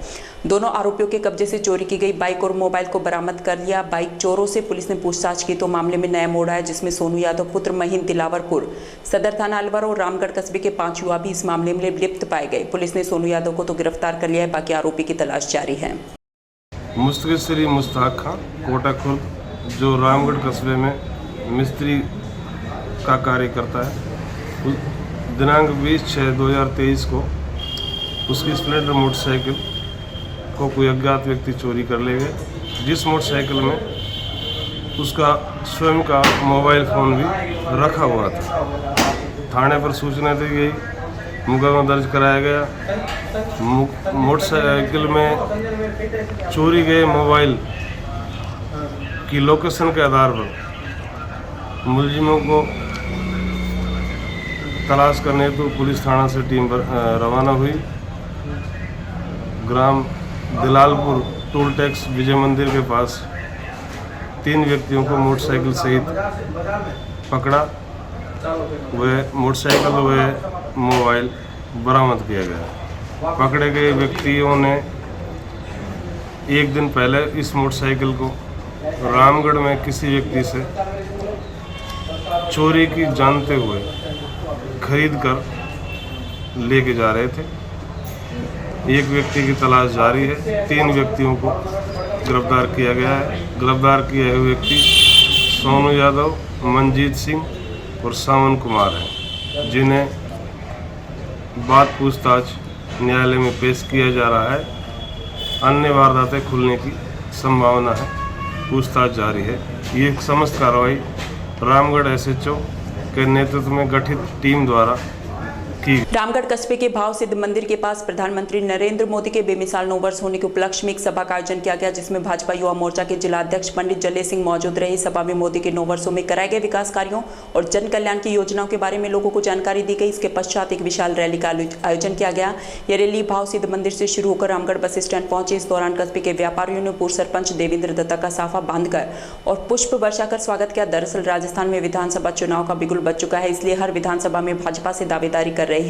दोनों आरोपियों के कब्जे से चोरी की गई बाइक और मोबाइल को बरामद कर लिया। बाइक चोरों से पुलिस ने पूछताछ की तो मामले में नया मोड़ आया, जिसमें सोनू यादव पुत्र महीन दिलावरपुर सदर थाना अलवर और रामगढ़ कस्बे के 5 युवा भी इस मामले में लिप्त पाए गए। पुलिस ने सोनू यादव को तो गिरफ्तार कर लिया है, बाकी आरोपी की तलाश जारी है। मुस्तकिल मुस्ताक खां कोटा खुर्द, जो रामगढ़ कस्बे में मिस्त्री का कार्य करता है, दिनांक 20/6/2023 को उसकी स्प्लेंडर मोटरसाइकिल को कोई अज्ञात व्यक्ति चोरी कर ले गए, जिस मोटरसाइकिल में उसका स्वयं का मोबाइल फ़ोन भी रखा हुआ था। थाने पर सूचना दी गई, मुकदमा दर्ज कराया गया। मोटरसाइकिल में चोरी गए मोबाइल की लोकेशन के आधार पर मुलजिमों को तलाश करने हेतु पुलिस थाना से टीम रवाना हुई। ग्राम दिलालपुर टोल टैक्स विजय मंदिर के पास 3 व्यक्तियों को मोटरसाइकिल सहित पकड़ा वह मोटरसाइकिल व मोबाइल बरामद किया गया। पकड़े गए व्यक्तियों ने एक दिन पहले इस मोटरसाइकिल को रामगढ़ में किसी व्यक्ति से चोरी की जानते हुए खरीद कर लेके जा रहे थे। एक व्यक्ति की तलाश जारी है। 3 व्यक्तियों को गिरफ्तार किया गया है। गिरफ्तार किए हुए व्यक्ति सोनू यादव, मंजीत सिंह और सावन कुमार हैं, जिन्हें बाद पूछताछ न्यायालय में पेश किया जा रहा है। अन्य वारदातें खुलने की संभावना है। पूछताछ जारी है। ये समस्त कार्रवाई रामगढ़ SHO के नेतृत्व में गठित टीम द्वारा रामगढ़ कस्बे के भाव सिद्ध मंदिर के पास प्रधानमंत्री नरेंद्र मोदी के बेमिसाल 9 वर्ष होने के उपलक्ष्य में एक सभा का आयोजन किया गया, जिसमें भाजपा युवा मोर्चा के जिला अध्यक्ष पंडित जले सिंह मौजूद रहे। सभा में मोदी के 9 वर्षों में कराए गए विकास कार्यों और जन कल्याण की योजनाओं के बारे में लोगों को जानकारी दी गई। इसके पश्चात एक विशाल रैली का आयोजन किया गया। यह रैली भाव सिद्ध मंदिर से शुरू होकर रामगढ़ बस स्टैंड पहुंची। इस दौरान कस्बे के व्यापारियों ने पूर्व सरपंच देवेंद्र दत्ता का साफा बांधकर और पुष्प वर्षा कर स्वागत किया। दरअसल राजस्थान में विधानसभा चुनाव का बिगुल बज चुका है, इसलिए हर विधानसभा में भाजपा से दावेदारी कर रहे हैं।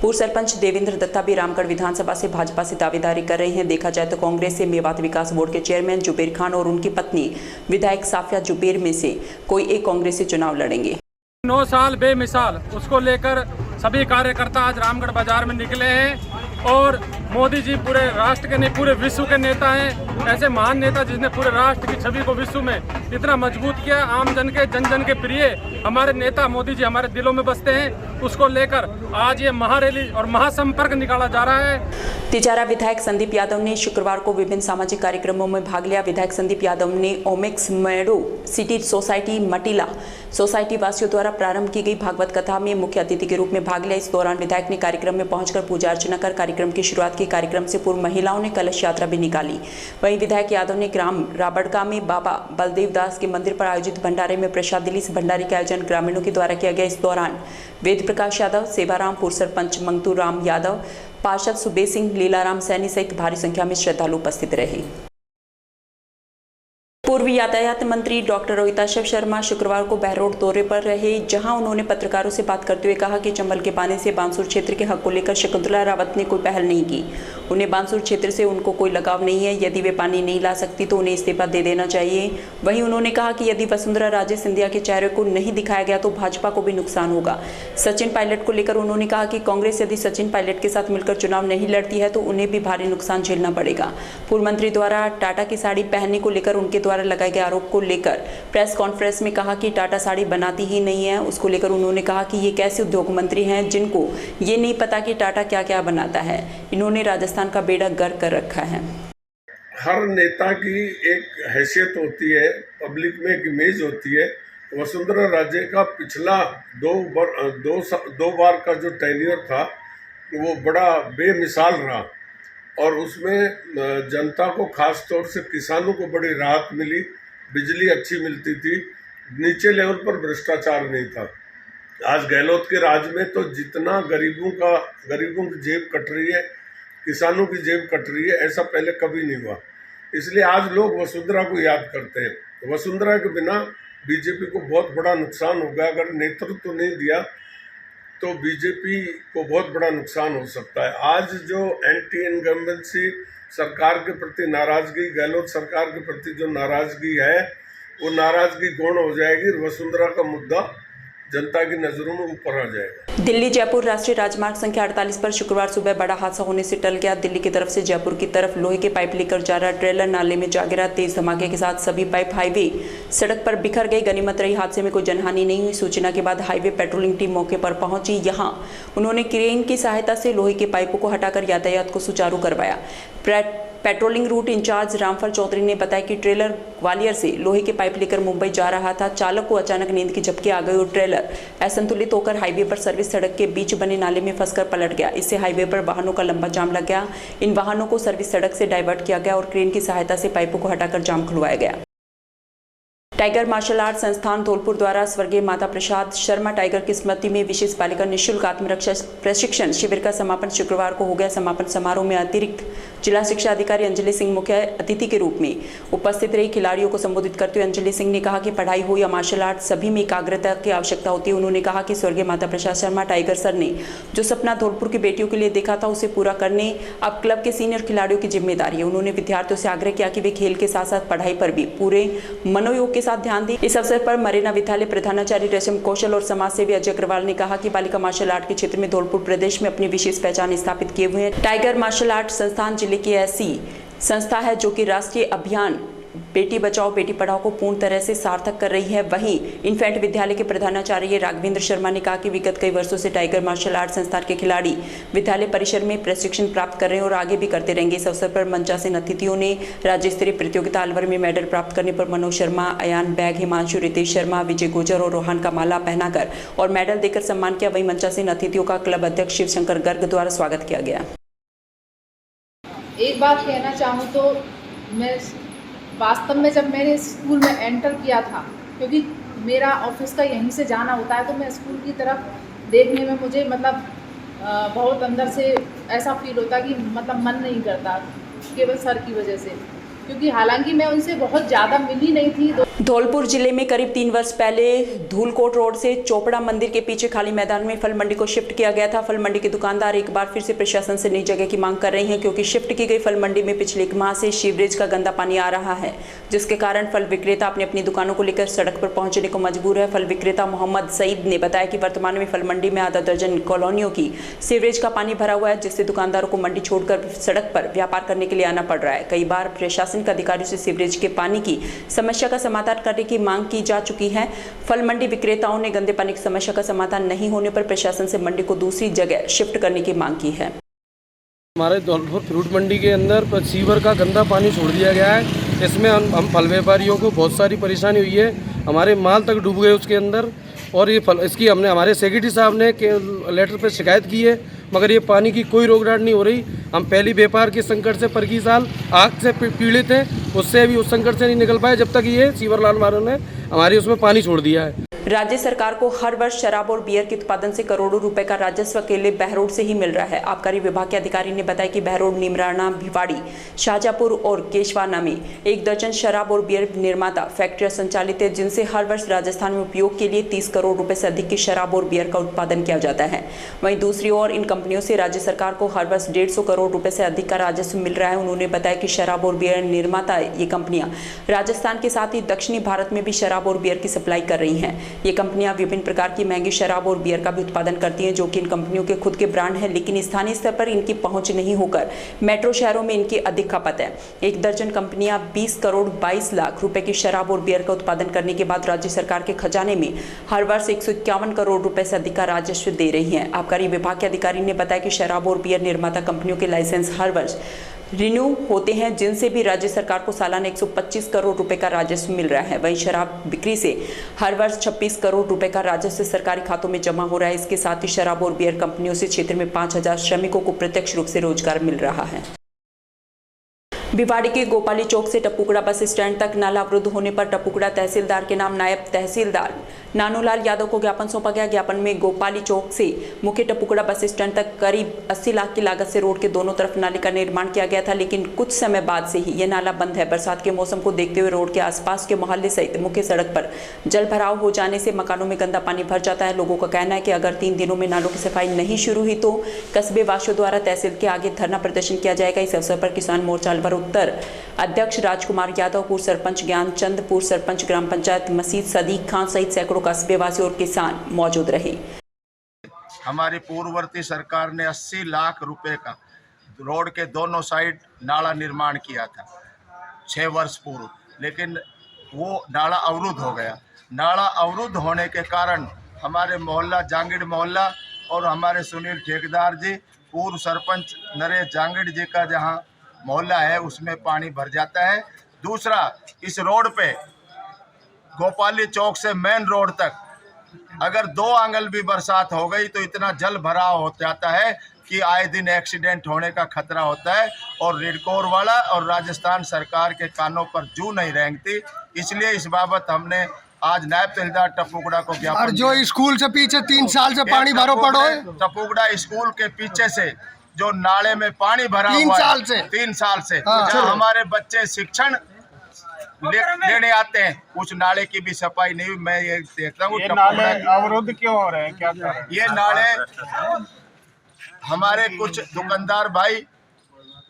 पूर्व सरपंच देवेंद्र दत्ता भी रामगढ़ विधानसभा से भाजपा से दावेदारी कर रहे हैं। देखा जाए तो कांग्रेस से मेवात विकास बोर्ड के चेयरमैन जुबेर खान और उनकी पत्नी विधायक साफिया जुबेर में से कोई एक कांग्रेसी चुनाव लड़ेंगे। 9 साल बेमिसाल, उसको लेकर सभी कार्यकर्ता आज रामगढ़ बाजार में निकले हैं और मोदी जी पूरे राष्ट्र के नहीं पूरे विश्व के नेता हैं। ऐसे महान नेता जिसने पूरे राष्ट्र की छवि को विश्व में इतना मजबूत किया। आम जन के जन जन के प्रिय हमारे नेता मोदी जी हमारे दिलों में बसते हैं। उसको लेकर आज ये महारैली और महासंपर्क निकाला जा रहा है। तिजारा विधायक संदीप यादव ने शुक्रवार को विभिन्न सामाजिक कार्यक्रमों में भाग लिया। विधायक संदीप यादव ने ओमेक्स मेडो सिटी सोसाइटी मटिला सोसाइटी वासियों द्वारा प्रारंभ की गई भागवत कथा में मुख्य अतिथि के रूप में भाग लिया। इस दौरान विधायक ने कार्यक्रम में पहुंचकर पूजा अर्चना कर कार्यक्रम की शुरुआत की। कार्यक्रम से पूर्व महिलाओं ने कलश यात्रा भी निकाली। वहीं विधायक यादव ने ग्राम राबड़का में बाबा बलदेव दास के मंदिर पर आयोजित भंडारे में प्रसाद दिली। इस भंडारे का आयोजन ग्रामीणों के द्वारा किया गया। इस दौरान वेद प्रकाश यादव, सेवाराम, पूर्व सरपंच मंगतू राम यादव, पार्षद सुबेर सिंह, लीलाराम सैनी सहित भारी संख्या में श्रद्धालु उपस्थित रहे। पूर्व यातायात मंत्री डॉक्टर रोहिता शर्मा शुक्रवार को बहरोड दौरे पर रहे, जहां उन्होंने पत्रकारों से बात करते हुए कहा कि चंबल के पानी से बांसुर क्षेत्र के हक को लेकर शकुंतला रावत ने कोई पहल नहीं की। उन्हें बांसुर क्षेत्र से उनको कोई लगाव नहीं है। यदि वे पानी नहीं ला सकती तो उन्हें इस्तीफा दे देना चाहिए। वहीं उन्होंने कहा कि यदि वसुंधरा राजे सिंधिया के चेहरे को नहीं दिखाया गया तो भाजपा को भी नुकसान होगा। सचिन पायलट को लेकर उन्होंने कहा कि कांग्रेस यदि सचिन पायलट के साथ मिलकर चुनाव नहीं लड़ती है तो उन्हें भी भारी नुकसान झेलना पड़ेगा। पूर्व मंत्री द्वारा टाटा की साड़ी पहनने को लेकर उनके द्वारा लगाए गए आरोप को लेकर प्रेस कॉन्फ्रेंस में कहा कि टाटा साड़ी बनाती ही नहीं है। उसको लेकर उन्होंने कहा कि ये कैसे उद्योग मंत्री हैं जिनको ये नहीं पता कि टाटा क्या क्या बनाता है। इन्होंने राजस्थान का बेड़ा गर्क कर रखा है। हर नेता की एक हैसियत होती है, पब्लिक में एक इमेज होती है। वसुंधरा राजे का पिछला दो बार का जो टेन्योर था वो बड़ा बेमिसाल रहा और उसमें जनता को खास तौर से किसानों को बड़ी राहत मिली। बिजली अच्छी मिलती थी, नीचे लेवल पर भ्रष्टाचार नहीं था। आज गहलोत के राज में तो जितना गरीबों की जेब कट रही है, किसानों की जेब कट रही है, ऐसा पहले कभी नहीं हुआ। इसलिए आज लोग वसुंधरा को याद करते हैं। वसुंधरा के बिना बीजेपी को बहुत बड़ा नुकसान होगा। अगर नेतृत्व नहीं दिया तो बीजेपी को बहुत बड़ा नुकसान हो सकता है। आज जो एंटी इनकम्बेंसी सरकार के प्रति नाराजगी, गहलोत सरकार के प्रति जो नाराजगी है, वो नाराजगी गौण हो जाएगी। वसुंधरा का मुद्दा जनता की नजरों में ऊपर आ जाएगा। दिल्ली जयपुर राष्ट्रीय राजमार्ग संख्या 48 पर शुक्रवार सुबह बड़ा हादसा होने से टल गया। दिल्ली की तरफ से जयपुर की तरफ लोहे के पाइप लेकर जा रहा ट्रेलर नाले में जा गिरा। तेज धमाके के साथ सभी पाइप हाईवे सड़क पर बिखर गई। गनीमत रही हादसे में कोई जनहानि नहीं हुई। सूचना के बाद हाईवे पेट्रोलिंग टीम मौके पर पहुंची। यहां उन्होंने क्रेन की सहायता से लोहे के पाइपों को हटाकर यातायात को सुचारू करवाया। पेट्रोलिंग रूट इंचार्ज रामफल चौधरी ने बताया कि ट्रेलर ग्वालियर से लोहे के पाइप लेकर मुंबई जा रहा था। चालक को अचानक नींद की झपकी आ गई और ट्रेलर असंतुलित होकर हाईवे पर सर्विस सड़क के बीच बने नाले में फंसकर पलट गया। इससे हाईवे पर वाहनों का लंबा जाम लग गया। इन वाहनों को सर्विस सड़क से डाइवर्ट किया गया और क्रेन की सहायता से पाइपों को हटाकर जाम खुलवाया गया। टाइगर मार्शल आर्ट संस्थान धौलपुर द्वारा स्वर्गीय माता प्रसाद शर्मा टाइगर की स्मृति में विशेष बालिका निःशुल्क आत्मरक्षा प्रशिक्षण शिविर का समापन शुक्रवार को हो गया। समापन समारोह में अतिरिक्त जिला शिक्षा अधिकारी अंजलि सिंह मुख्य अतिथि के रूप में उपस्थित रही। खिलाड़ियों को संबोधित करते हुए अंजलि सिंह ने कहा कि पढ़ाई हो या मार्शल आर्ट सभी में एकाग्रता की आवश्यकता होती है। उन्होंने कहा कि स्वर्गीय माता प्रसाद शर्मा टाइगर सर ने जो सपना धौलपुर की बेटियों के लिए देखा था उसे पूरा करने अब क्लब के सीनियर खिलाड़ियों की जिम्मेदारी है। उन्होंने विद्यार्थियों से आग्रह किया कि वे खेल के साथ साथ पढ़ाई पर भी पूरे मनोयोग के साथ ध्यान दें। इस अवसर पर मरेना विद्यालय प्रधानाचार्य रेशम कौशल और समाज सेवी अजय अग्रवाल ने कहा कि बालिका मार्शल आर्ट के क्षेत्र में धौलपुर प्रदेश में अपनी विशेष पहचान स्थापित किए हुए हैं। टाइगर मार्शल आर्ट संस्थान जिले की ऐसी संस्था है जो कि राष्ट्रीय अभियान बेटी बचाओ बेटी पढ़ाओ को पूर्ण तरह से सार्थक कर रही है। वहीं इन्फेंट विद्यालय के प्रधानाचार्य राघवेंद्र शर्मा ने कहा कि विगत कई वर्षों से टाइगर मार्शल आर्ट संस्थान के खिलाड़ी विद्यालय परिसर में प्रशिक्षण प्राप्त कर रहे हैं और आगे भी करते रहेंगे। इस अवसर पर मंचासीन अतिथियों ने राज्य स्तरीय प्रतियोगिता अलवर में मेडल प्राप्त करने पर मनोज शर्मा, अयान बैग, हिमांशु, रितेश शर्मा, विजय गुर्जर और रोहन का माला पहनाकर और मेडल देकर सम्मान किया। वहीं मंचासीन अतिथियों का क्लब अध्यक्ष शिवशंकर गर्ग द्वारा स्वागत किया गया। एक बात कहना चाहूँ तो मैं वास्तव में जब मैंने स्कूल में एंटर किया था, क्योंकि मेरा ऑफिस का यहीं से जाना होता है, तो मैं स्कूल की तरफ देखने में मुझे मतलब बहुत अंदर से ऐसा फील होता कि मतलब मन नहीं करता केवल सर की वजह से, क्योंकि हालांकि मैं उनसे बहुत ज़्यादा मिली नहीं थी। धौलपुर जिले में करीब 3 वर्ष पहले धूलकोट रोड से चोपड़ा मंदिर के पीछे खाली मैदान में फल मंडी को शिफ्ट किया गया था। फल मंडी के दुकानदार एक बार फिर से प्रशासन से नई जगह की मांग कर रहे हैं, क्योंकि शिफ्ट की गई फल मंडी में पिछले 1 माह से सीवरेज का गंदा पानी आ रहा है, जिसके कारण फल विक्रेता अपनी अपनी दुकानों को लेकर सड़क पर पहुंचने को मजबूर है। फल विक्रेता मोहम्मद सईद ने बताया कि वर्तमान में फल मंडी में आधा दर्जन कॉलोनियों की सीवरेज का पानी भरा हुआ है, जिससे दुकानदारों को मंडी छोड़कर सड़क पर व्यापार करने के लिए आना पड़ रहा है। कई बार प्रशासनिक अधिकारियों से सीवरेज के पानी की समस्या का समाधान करने की मांग की जा चुकी है। फल मंडी विक्रेताओं ने गंदे पानी की समस्या का समाधान नहीं होने पर प्रशासन से मंडी को दूसरी जगह शिफ्ट करने की मांग की है। हमारे धौलपुर फ्रूट मंडी के अंदर सीवर का गंदा पानी छोड़ दिया गया है। इसमें हम फल व्यापारियों को बहुत सारी परेशानी हुई है। हमारे माल तक डूब गए उसके अंदर, और ये फल इसकी हमने हमारे सेक्रेटरी साहब ने लेटर पर शिकायत की है, मगर ये पानी की कोई रोकथाम नहीं हो रही। हम पहली व्यापार के संकट से पर की साल आग से पीड़ित हैं, उससे भी उस संकट से नहीं निकल पाए जब तक ये सीवरलाल मारो ने हमारी उसमें पानी छोड़ दिया है। राज्य सरकार को हर वर्ष शराब और बियर के उत्पादन से करोड़ों रुपए का राजस्व अकेले बहरोड से ही मिल रहा है। आबकारी विभाग के अधिकारी ने बताया कि बहरोड, निमराना, भिवाड़ी, शाहजहांपुर और केशवाना में 1 दर्जन शराब और बियर निर्माता फैक्ट्रियां संचालित है, जिनसे हर वर्ष राजस्थान में उपयोग के लिए 30 करोड़ रुपए से अधिक की शराब और बियर का उत्पादन किया जाता है। वहीं दूसरी ओर इन कंपनियों से राज्य सरकार को हर वर्ष 150 करोड़ रुपए से अधिक का राजस्व मिल रहा है। उन्होंने बताया कि शराब और बियर निर्माता ये कंपनियां राजस्थान के साथ ही दक्षिणी भारत में भी शराब और बियर की सप्लाई कर रही हैं। ये कंपनियां विभिन्न प्रकार की महंगी शराब और बियर का भी उत्पादन करती हैं, जो कि इन कंपनियों के खुद के ब्रांड हैं, लेकिन स्थानीय स्तर पर इनकी पहुंच नहीं होकर मेट्रो शहरों में इनकी अधिक खपत है। 1 दर्जन कंपनियां 20 करोड़ 22 लाख रुपए की शराब और बियर का उत्पादन करने के बाद राज्य सरकार के खजाने में हर वर्ष 151 करोड़ रुपए से अधिक का राजस्व दे रही हैं। आबकारी विभाग के अधिकारी ने बताया कि शराब और बियर निर्माता कंपनियों के लाइसेंस हर वर्ष रिन्यू होते हैं, जिनसे भी राज्य सरकार को सालाना 125 करोड़ रुपए का राजस्व मिल रहा है। वहीं शराब बिक्री से हर वर्ष 26 करोड़ रुपए का राजस्व सरकारी खातों में जमा हो रहा है। इसके साथ ही शराब और बियर कंपनियों से क्षेत्र में 5000 श्रमिकों को प्रत्यक्ष रूप से रोजगार मिल रहा है। भिवाड़ी के गोपाली चौक से टपुकड़ा बस स्टैंड तक नाला अवरुद्ध होने पर टपुकड़ा तहसीलदार के नाम नायब तहसीलदार नानूलाल यादव को ज्ञापन सौंपा गया। ज्ञापन में गोपाली चौक से मुख्य टपुकड़ा बस स्टैंड तक करीब 80 लाख की लागत से रोड के दोनों तरफ नाले का निर्माण किया गया था, लेकिन कुछ समय बाद से ही यह नाला बंद है। बरसात के मौसम को देखते हुए रोड के आसपास के मोहल्ले सहित मुख्य सड़क पर जल भराव हो जाने से मकानों में गंदा पानी भर जाता है। लोगों का कहना है कि अगर 3 दिनों में नालों की सफाई नहीं शुरू हुई तो कस्बे वासियों द्वारा तहसील के आगे धरना प्रदर्शन किया जाएगा। इस अवसर पर किसान मोर्चा अलवर उत्तर अध्यक्ष राजकुमार यादव, पूर्व सरपंच ज्ञानचंद, पूर्व सरपंच ग्राम पंचायत मसीद सदीक खान सहित सैकड़ों कस्बेवासी और किसान मौजूद रहे। हमारी पूर्ववर्ती सरकार ने 80 लाख रुपए का रोड के दोनों साइड नाला निर्माण किया था 6 वर्ष पूर्व, लेकिन वो नाला अवरुद्ध हो गया। नाला अवरुद्ध होने के कारण हमारे मोहल्ला जांगिड़ मोहल्ला और हमारे सुनील ठेकेदार जी, पूर्व सरपंच नरेश जांगिड़ जी का जहाँ मोहल्ला है उसमें पानी भर जाता है। दूसरा, इस रोड पे गोपाली चौक से मेन रोड तक अगर 2 आंगल भी बरसात हो गई तो इतना जल भराव हो जाता है कि आए दिन एक्सीडेंट होने का खतरा होता है और रिडकोर वाला और राजस्थान सरकार के कानों पर जू नहीं रेंगती। इसलिए इस बाबत हमने आज नायब तहसीलदार टपुकड़ा को ज्ञापन और जो स्कूल से पीछे 3 साल से पानी भरो पड़ो है, टपुकड़ा स्कूल के पीछे से जो नाले में पानी भरा हुआ है 3 साल से जहाँ हमारे बच्चे शिक्षण लेने आते हैं, उस नाले की भी सफाई नहीं हुई। मैं ये देखता हूँ अवरुद्ध क्यों हो रहे हैं, क्या कर रहे हैं? ये नाले हमारे कुछ दुकानदार भाई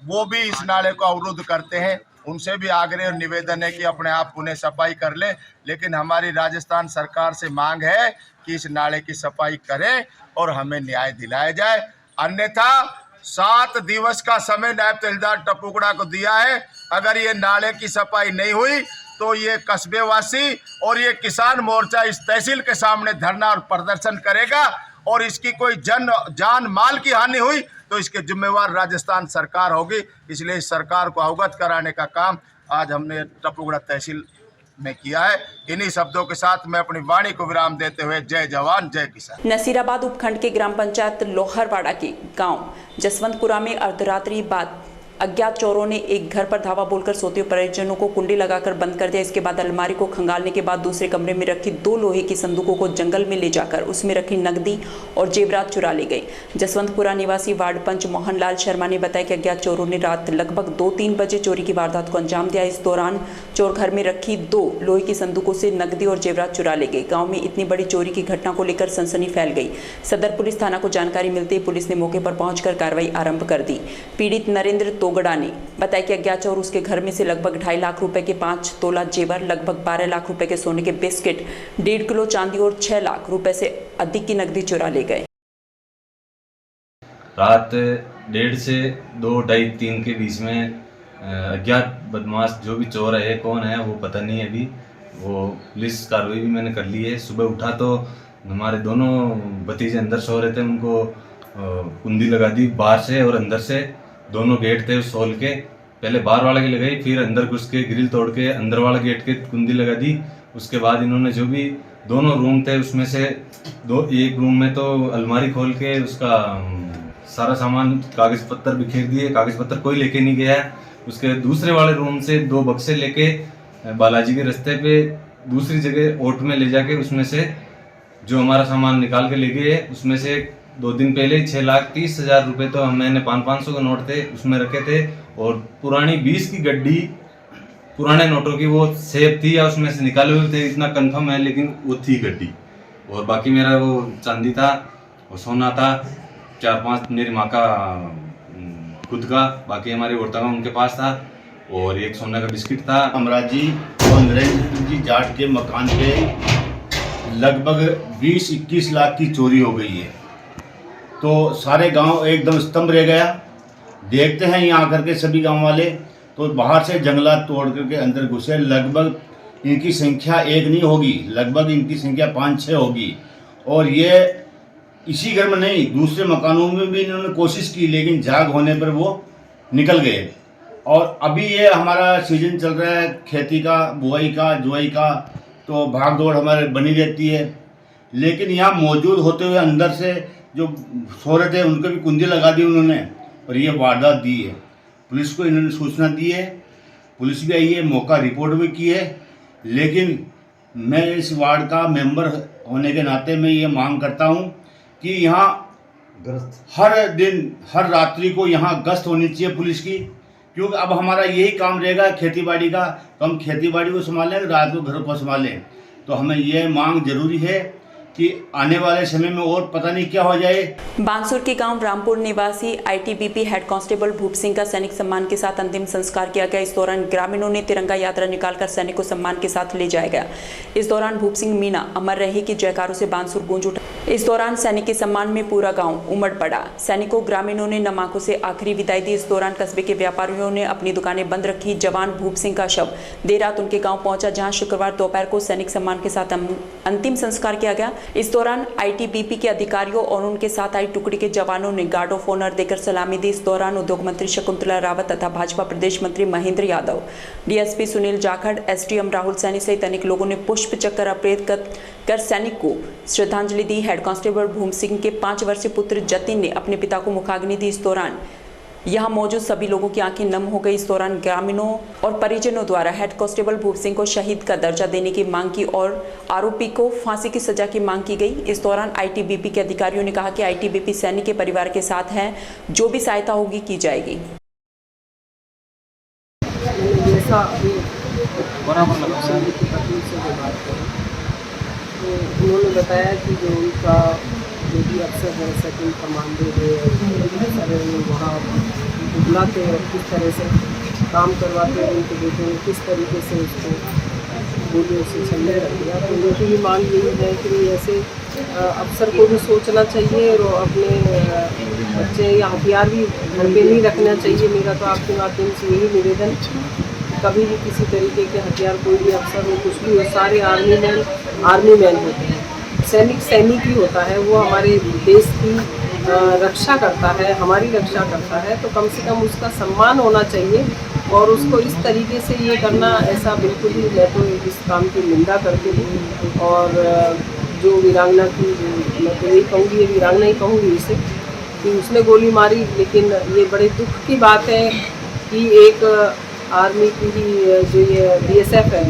वो भी इस नाले को अवरुद्ध करते हैं। उनसे भी आग्रह और निवेदन है कि अपने आप उन्हें सफाई कर लें, लेकिन हमारी राजस्थान सरकार से मांग है कि इस नाले की सफाई करें और हमें न्याय दिलाया जाए। अन्यथा 7 दिवस का समय नायब तहसीलदार टपुकड़ा को दिया है। अगर ये नाले की सफाई नहीं हुई तो ये कस्बे वासी और ये किसान मोर्चा इस तहसील के सामने धरना और प्रदर्शन करेगा और इसकी कोई जान माल की हानि हुई तो इसके जिम्मेवार राजस्थान सरकार होगी। इसलिए इस सरकार को अवगत कराने का काम आज हमने टपुकड़ा तहसील में किया है। इन्हीं शब्दों के साथ मैं अपनी वाणी को विराम देते हुए जय जवान जय किसान। नसीराबाद उपखंड के ग्राम पंचायत लोहरवाड़ा के गांव जसवंतपुरा में अर्धरात्रि बाद अज्ञात चोरों ने एक घर पर धावा बोलकर सोते परिजनों को कुंडी लगाकर बंद कर दिया। इसके बाद अलमारी को खंगालने के बाद दूसरे कमरे में रखी 2 लोहे की संदूकों को जंगल में ले जाकर उसमें रखी नकदी और जेवरात चुरा ले गए। जसवंतपुरा निवासी वार्ड पंच मोहनलाल शर्मा ने बताया कि अज्ञात चोरों ने रात लगभग 2-3 बजे चोरी की वारदात को अंजाम दिया। इस दौरान चोर घर में रखी 2 लोहे की संदूकों से नकदी और जेवरात चुरा ले गए। गाँव में इतनी बड़ी चोरी की घटना को लेकर सनसनी फैल गई। सदर पुलिस थाना को जानकारी मिलते ही पुलिस ने मौके पर पहुंचकर कार्रवाई आरंभ कर दी। पीड़ित नरेंद्र तोगड़ा ने बताया कि अज्ञात चोर उसके घर में से लगभग 2.5 लाख रुपए के 5 तोला जेवर, लगभग 12 लाख रुपए के सोने के बिस्किट, 1.5 किलो चांदी और 6 लाख रुपए से अधिक की नकदी चुरा ले गए। रात 1:30 से 2, 2:30, 3 के बीच में अज्ञात बदमाश जो भी चोर है कौन है वो पता नहीं है। अभी वो पुलिस कार्रवाई भी मैंने कर ली है। सुबह उठा तो हमारे दोनों भतीजे अंदर सो रहे थे, उनको कुंडी लगा दी बाहर से और अंदर से। दोनों गेट थे उस हॉल के, पहले बाहर वाले की लगाई, फिर अंदर घुस के ग्रिल तोड़ के अंदर वाला गेट के कुंडी लगा दी। उसके बाद इन्होंने जो भी दोनों रूम थे उसमें से एक रूम में तो अलमारी खोल के उसका सारा सामान कागज पत्तर बिखेर दिए। कागज पत्तर कोई लेके नहीं गया। उसके दूसरे वाले रूम से 2 बक्से लेके बालाजी के रास्ते पे दूसरी जगह ओट में ले जाके उसमें से जो हमारा सामान निकाल के ले गए। उसमें से 2 दिन पहले 6,30,000 रुपये तो मैंने 500 के नोट थे उसमें रखे थे और पुरानी 20 की गड्डी पुराने नोटों की वो सेफ थी या उसमें से निकाले हुए थे, इतना कंफर्म है, लेकिन वो थी गड्डी। और बाकी मेरा वो चांदी था, वो सोना था, 4-5 मेरी माँ का खुद का, बाकी हमारी औरतों का उनके पास था और एक सोने का बिस्किट था। अमराज जी और नरेंद्र जी जाट के मकान पे लगभग 20-21 लाख की चोरी हो गई है। तो सारे गांव एकदम स्तंभ रह गया। देखते हैं यहाँ आकर के सभी गांव वाले तो बाहर से जंगलात तोड़ करके अंदर घुसे। लगभग इनकी संख्या 1 नहीं होगी, लगभग इनकी संख्या 5-6 होगी। और ये इसी घर में नहीं दूसरे मकानों में भी इन्होंने कोशिश की, लेकिन जाग होने पर वो निकल गए। और अभी ये हमारा सीजन चल रहा है खेती का, बुआई का, जुआई का, तो भाग दौड़ हमारे बनी रहती है। लेकिन यहाँ मौजूद होते हुए अंदर से जो सो रहे थे उनको भी कुंडी लगा दी उन्होंने और ये वारदात दी है। पुलिस को इन्होंने सूचना दी है, पुलिस भी आई है, मौका रिपोर्ट भी की है। लेकिन मैं इस वार्ड का मेंबर होने के नाते मैं ये मांग करता हूँ कि यहाँ हर दिन हर रात्रि को यहाँ गश्त होनी चाहिए पुलिस की, क्योंकि अब हमारा यही काम रहेगा खेती बाड़ी का। तो हम खेती बाड़ी को संभालें, रात को घर को संभालें। तो हमें ये मांग जरूरी है कि आने वाले समय में और पता नहीं क्या हो जाए। बांसुर के गांव रामपुर निवासी आईटीबीपी हेड कांस्टेबल भूप सिंह का सैनिक सम्मान के साथ अंतिम संस्कार किया गया। इस दौरान ग्रामीणों ने तिरंगा यात्रा निकालकर सैनिक को सम्मान के साथ ले जाया गया। इस दौरान भूप सिंह मीना अमर रहे की जयकारों से बांसुर गूंज उठा। इस दौरान सैनिक के सम्मान में पूरा गाँव उमड़ पड़ा। सैनिकों ग्रामीणों ने नम आंखों से आखिरी विदाई दी। इस दौरान कस्बे के व्यापारियों ने अपनी दुकानें बंद रखी। जवान भूप सिंह का शव देर रात उनके गाँव पहुंचा, जहाँ शुक्रवार दोपहर को सैनिक सम्मान के साथ अंतिम संस्कार किया गया। इस दौरान आईटीबीपी के अधिकारियों और उनके साथ आई टुकड़ी के जवानों ने गार्ड ऑफ ऑनर देकर सलामी दी। इस दौरान उद्योग मंत्री शकुंतला रावत तथा भाजपा प्रदेश मंत्री महेंद्र यादव, डीएसपी सुनील जाखड़, एसडीएम राहुल सैनी सहित अनेक लोगों ने पुष्प चक्कर अर्पित कर सैनिक को श्रद्धांजलि दी है। हेड कांस्टेबल भूम सिंह के 5 वर्षीय पुत्र जतिन ने अपने पिता को मुखाग्नि दी। इस दौरान यहां मौजूद सभी लोगों की आंखें नम हो गई। इस दौरान ग्रामीणों और परिजनों द्वारा हेड कांस्टेबल भूप सिंह को शहीद का दर्जा देने की मांग की और आरोपी को फांसी की सजा की मांग की गई। इस दौरान आईटीबीपी के अधिकारियों ने कहा कि आईटीबीपी सैनिक के परिवार के साथ है, जो भी सहायता होगी की जाएगी। उन्होंने बताया कि जो उनका जो भी अफसर है सेकंड कमांडर है वहाँ बुलाते हैं और किस तरह से काम करवाते हैं उनके बेटे ने किस तरीके से उसको गोलियों से छलने रख दिया। तो उनकी भी मांग यही है कि ऐसे अफसर को भी सोचना चाहिए और अपने बच्चे या हथियार भी घर पे नहीं रखना चाहिए। मेरा तो आपके माध्यम से यही निवेदन, कभी भी किसी तरीके के हथियार कोई भी अफसर हो कुछ भी हो, सारे आर्मी मैन होते हैं। सैनिक ही होता है, वो हमारे देश की रक्षा करता है, हमारी रक्षा करता है, तो कम से कम उसका सम्मान होना चाहिए। और उसको इस तरीके से ये करना, ऐसा बिल्कुल ही, मैं तो इस काम की निंदा करती हूँ। और जो वीरांगना की, मैं तो यही कहूँगी, ये वीरांगना ही कहूँगी इसे, कि उसने गोली मारी, लेकिन ये बड़े दुख की बात है कि एक आर्मी की ही जो ये BSF है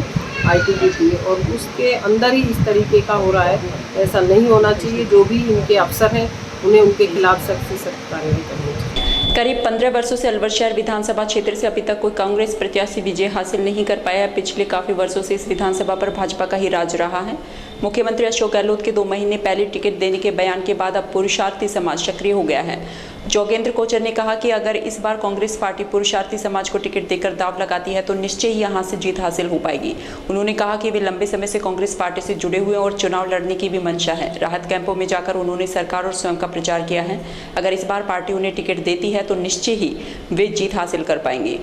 ITBP, और उसके अंदर ही इस तरीके का हो रहा है। ऐसा नहीं होना चाहिए। जो भी इनके अफसर हैं उन्हें उनके खिलाफ सख्त से सख्त कार्रवाई करनी चाहिए। करीब 15 वर्षों से अलवर शहर विधानसभा क्षेत्र से अभी तक कोई कांग्रेस प्रत्याशी विजय हासिल नहीं कर पाया है। पिछले काफी वर्षों से इस विधानसभा पर भाजपा का ही राज रहा है। मुख्यमंत्री अशोक गहलोत के 2 महीने पहले टिकट देने के बयान के बाद अब पुरुषार्थी समाज सक्रिय हो गया है। जोगेंद्र कोचर ने कहा कि अगर इस बार कांग्रेस पार्टी पुरुषार्थी समाज को टिकट देकर दाव लगाती है तो निश्चय ही यहां से जीत हासिल हो पाएगी। उन्होंने कहा कि वे लंबे समय से कांग्रेस पार्टी से जुड़े हुए और चुनाव लड़ने की भी मंशा है। राहत कैंपों में जाकर उन्होंने सरकार और स्वयं का प्रचार किया है। अगर इस बार पार्टी उन्हें टिकट देती है तो निश्चय ही वे जीत हासिल कर पाएंगे।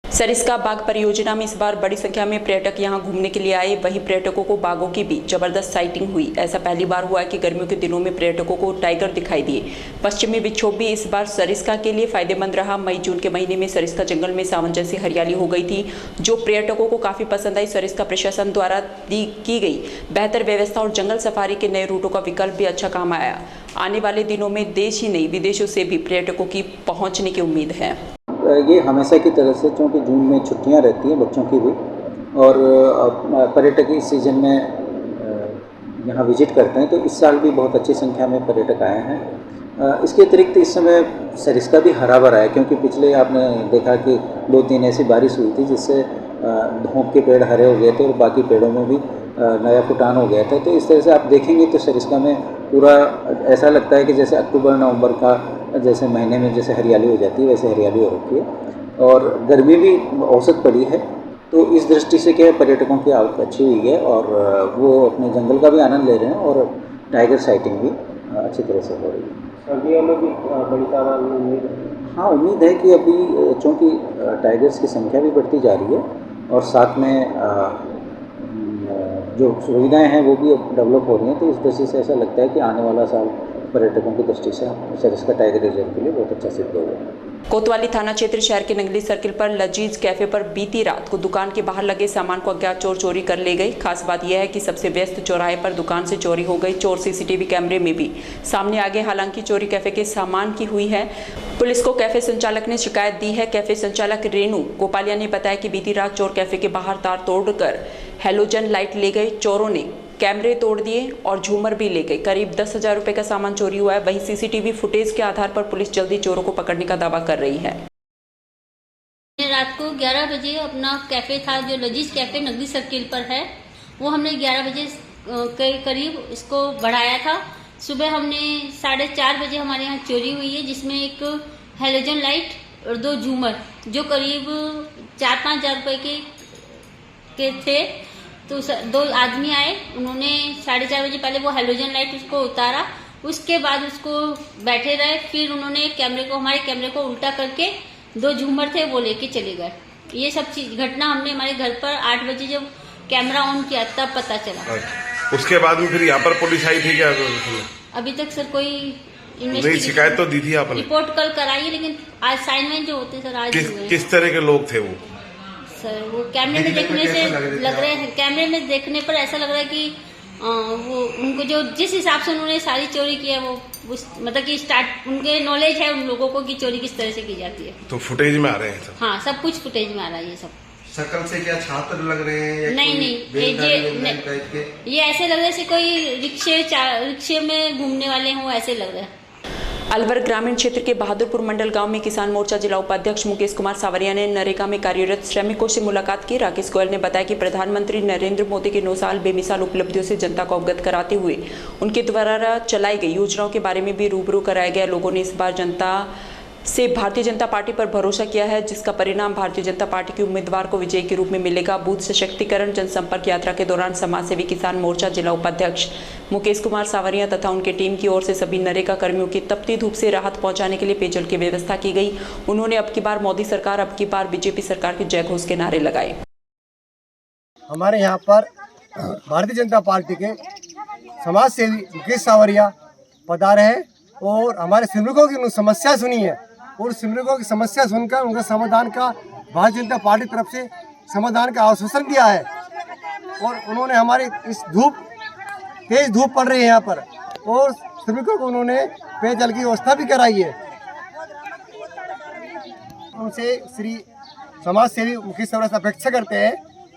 सरिस्का बाग परियोजना में इस बार बड़ी संख्या में पर्यटक यहां घूमने के लिए आए। वहीं पर्यटकों को बाघों की भी जबरदस्त साइटिंग हुई। ऐसा पहली बार हुआ है कि गर्मियों के दिनों में पर्यटकों को टाइगर दिखाई दिए। पश्चिमी विक्षोभ भी इस बार सरिस्का के लिए फायदेमंद रहा। मई जून के महीने में सरिस्का जंगल में सावन जैसी हरियाली हो गई थी, जो पर्यटकों को काफी पसंद आई। सरिस्का प्रशासन द्वारा की गई बेहतर व्यवस्था और जंगल सफारी के नए रूटों का विकल्प भी अच्छा काम आया। आने वाले दिनों में देश ही नहीं विदेशों से भी पर्यटकों की पहुंचने की उम्मीद है। ये हमेशा की तरह से, क्योंकि जून में छुट्टियां रहती हैं बच्चों की भी, और पर्यटक इस सीज़न में यहाँ विजिट करते हैं, तो इस साल भी बहुत अच्छी संख्या में पर्यटक आए हैं। इसके अतिरिक्त इस समय सरिस्का भी हरा भरा है, क्योंकि पिछले आपने देखा कि 2 दिन ऐसी बारिश हुई थी जिससे धूप के पेड़ हरे हो गए थे और बाकी पेड़ों में भी नया फुटान हो गया था। तो इस तरह से आप देखेंगे तो सरिस्का में पूरा ऐसा लगता है कि जैसे अक्टूबर नवंबर का जैसे महीने में जैसे हरियाली हो जाती है वैसे हरियाली हो रखी है। और गर्मी भी औसत पड़ी है, तो इस दृष्टि से क्या पर्यटकों की आवक अच्छी हुई है और वो अपने जंगल का भी आनंद ले रहे हैं और टाइगर साइटिंग भी अच्छी तरह से हो रही है। सर्दियों में भी बड़ी तादाद में उम्मीद है। हाँ, उम्मीद है कि अभी चूँकि टाइगर्स की संख्या भी बढ़ती जा रही है और साथ में जो सुविधाएं हैं वो भी डेवलप हो रही हैं, तो इस दृष्टि से ऐसा लगता है कि आने वाला साल पर्यटकों की दृष्टि से सरिस्का टाइगर रिजर्व के लिए बहुत अच्छा सिद्ध होगा। कोतवाली थाना क्षेत्र शहर के नंगली सर्किल पर लजीज कैफे पर बीती रात को दुकान के बाहर लगे सामान को अज्ञात चोर चोरी कर ले गए। खास बात यह है कि सबसे व्यस्त चौराहे पर दुकान से चोरी हो गई। चोर सीसीटीवी कैमरे में भी सामने आ गए। हालांकि चोरी कैफे के सामान की हुई है। पुलिस को कैफे संचालक ने शिकायत दी है। कैफे संचालक रेणु गोपालिया ने बताया कि बीती रात चोर कैफे के बाहर तार तोड़कर हैलोजन लाइट ले गए। चोरों ने कैमरे तोड़ दिए और झूमर भी ले गए। करीब 10,000 रुपए का सामान चोरी हुआ है। वहीं सीसीटीवी फुटेज के आधार पर पुलिस जल्दी चोरों को पकड़ने का दावा कर रही है। रात को 11 बजे अपना कैफ़े था जो लजीज कैफ़े नगरी सर्किल पर है, वो हमने 11 बजे के करीब इसको बढ़ाया था। सुबह हमने 4:30 बजे हमारे यहाँ चोरी हुई है, जिसमें एक हैलोजन लाइट और 2 झूमर जो करीब 4-5 हज़ार रुपये के थे। तो 2 आदमी आए, उन्होंने 4:30 बजे पहले वो हैलोजन लाइट उसको उतारा, उसके बाद उसको बैठे रहे। फिर उन्होंने हमारे कैमरे को उल्टा करके 2 झूमर थे वो लेके चले गए। ये सब चीज घटना हमने हमारे घर पर 8 बजे जब कैमरा ऑन किया तब पता चला। उसके बाद में फिर यहाँ पर पुलिस आई थी क्या? अभी तक सर कोई नहीं, शिकायत तो दी थी आपने? रिपोर्ट कल कराई है, लेकिन आज साइनमेंट जो होते सर आज किस तरह के लोग थे वो? सर वो कैमरे में देखने से लग रहे हैं, कैमरे में देखने पर ऐसा लग रहा है कि वो उनको जो जिस हिसाब से उन्होंने सारी चोरी की है वो मतलब कि स्टार्ट उनके नॉलेज है उन लोगों को कि चोरी किस तरह से की जाती है। तो फुटेज में आ रहे हैं सब? हाँ, सब कुछ फुटेज में आ रहा है ये सब। शकल से क्या छात्र लग रहे हैं या नहीं ये ऐसे लग रहे हैं जैसे कोई रिक्शे में घूमने वाले हों, ऐसे लग रहा है। अलवर ग्रामीण क्षेत्र के बहादुरपुर मंडल गांव में किसान मोर्चा जिला उपाध्यक्ष मुकेश कुमार सावरिया ने नरेगा में कार्यरत श्रमिकों से मुलाकात की। राकेश गोयल ने बताया कि प्रधानमंत्री नरेंद्र मोदी के 9 साल बेमिसाल उपलब्धियों से जनता को अवगत कराते हुए उनके द्वारा चलाई गई योजनाओं के बारे में भी रूबरू कराया गया। लोगों ने इस बार जनता से भारतीय जनता पार्टी पर भरोसा किया है, जिसका परिणाम भारतीय जनता पार्टी के उम्मीदवार को विजय के रूप में मिलेगा। बूथ सशक्तिकरण जनसंपर्क यात्रा के दौरान समाजसेवी किसान मोर्चा जिला उपाध्यक्ष मुकेश कुमार सावरिया तथा उनके टीम की ओर से सभी नरेगा कर्मियों की तपती धूप से राहत पहुंचाने के लिए पेयजल की व्यवस्था की गई। उन्होंने अब की बार मोदी सरकार, अब की बार बीजेपी सरकार के जय घोष के नारे लगाए। हमारे यहाँ पर भारतीय जनता पार्टी के समाज सेवी मुकेश सावरिया पधारे हैं और हमारे श्रमिकों की समस्या सुनी है और श्रमिकों की समस्या सुनकर उनका समाधान का भारतीय जनता पार्टी तरफ से समाधान का आश्वासन दिया है। और उन्होंने हमारी इस तेज धूप पड़ रही है यहाँ पर और श्रमिकों को उन्होंने पेयजल की व्यवस्था भी कराई है। उनसे श्री समाज सेवी मुकेश सावरिया से अपेक्षा करते हैं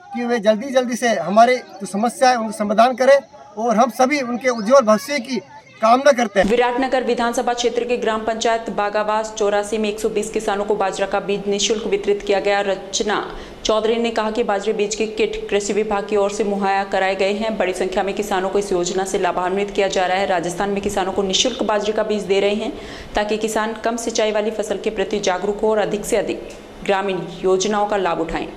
कि वे जल्दी से हमारे जो समस्या है उनका समाधान करें और हम सभी उनके उज्जवल भविष्य की कामना करते हैं। विराटनगर विधानसभा क्षेत्र के ग्राम पंचायत बागावास 84 में 120 किसानों को बाजरा का बीज निःशुल्क वितरित किया गया। रचना चौधरी ने कहा कि बाजरे बीज के किट कृषि विभाग की ओर से मुहैया कराए गए हैं। बड़ी संख्या में किसानों को इस योजना से लाभान्वित किया जा रहा है। राजस्थान में किसानों को निःशुल्क बाजरे का बीज दे रहे हैं ताकि किसान कम सिंचाई वाली फसल के प्रति जागरूक हो और अधिक से अधिक ग्रामीण योजनाओं का लाभ उठाएं।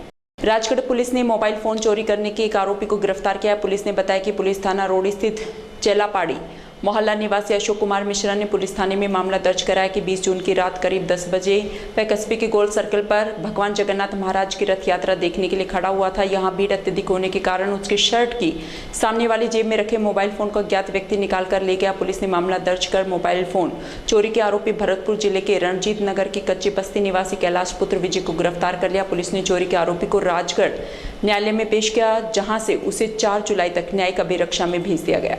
राजगढ़ पुलिस ने मोबाइल फोन चोरी करने के एक आरोपी को गिरफ्तार किया है। पुलिस ने बताया कि पुलिस थाना रोड स्थित चेलापाड़ी मोहल्ला निवासी अशोक कुमार मिश्रा ने पुलिस थाने में मामला दर्ज कराया कि 20 जून की रात करीब 10 बजे वह कस्बे के गोल सर्कल पर भगवान जगन्नाथ महाराज की रथ यात्रा देखने के लिए खड़ा हुआ था। यहां भीड़ अत्यधिक होने के कारण उसकी शर्ट की सामने वाली जेब में रखे मोबाइल फोन को अज्ञात व्यक्ति निकाल कर ले गया। पुलिस ने मामला दर्ज कर मोबाइल फोन चोरी के आरोपी भरतपुर जिले के रणजीत नगर की कच्ची बस्ती निवासी कैलाश पुत्र विजय को गिरफ्तार कर लिया। पुलिस ने चोरी के आरोपी को राजगढ़ न्यायालय में पेश किया, जहां से उसे 4 जुलाई तक न्यायिक अभिरक्षा में भेज दिया गया।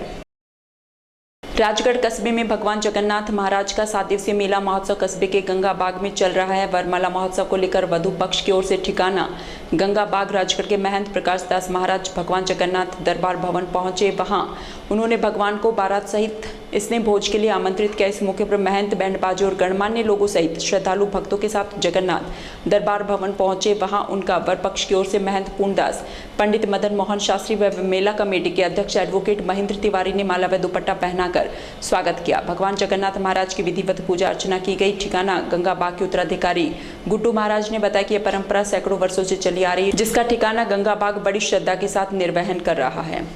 राजगढ़ कस्बे में भगवान जगन्नाथ महाराज का 7 दिवसीय मेला महोत्सव कस्बे के गंगा बाग में चल रहा है। वरमाला महोत्सव को लेकर वधु पक्ष की ओर से ठिकाना गंगा बाग राजगढ़ के महंत प्रकाश दास महाराज भगवान जगन्नाथ दरबार भवन पहुंचे। वहां उन्होंने भगवान को बारात सहित स्नेह भोज के लिए आमंत्रित किया। इस मौके पर महंत, बैंड बाजे और गणमान्य लोगों सहित श्रद्धालु भक्तों के साथ जगन्नाथ दरबार भवन पहुंचे। वहां उनका वर पक्ष की ओर से महंत पूर्णदास, पंडित मदन मोहन शास्त्री व मेला कमेटी के अध्यक्ष एडवोकेट महेंद्र तिवारी ने माला व दुपट्टा पहनाकर स्वागत किया। भगवान जगन्नाथ महाराज की विधिवत पूजा अर्चना की गई। ठिकाना गंगा बाग के उत्तराधिकारी गुड्डू महाराज ने बताया कि यह परंपरा सैकड़ों वर्षों से चली आ रही है, जिसका ठिकाना गंगा बाग बड़ी श्रद्धा के साथ निर्वहन कर रहा है।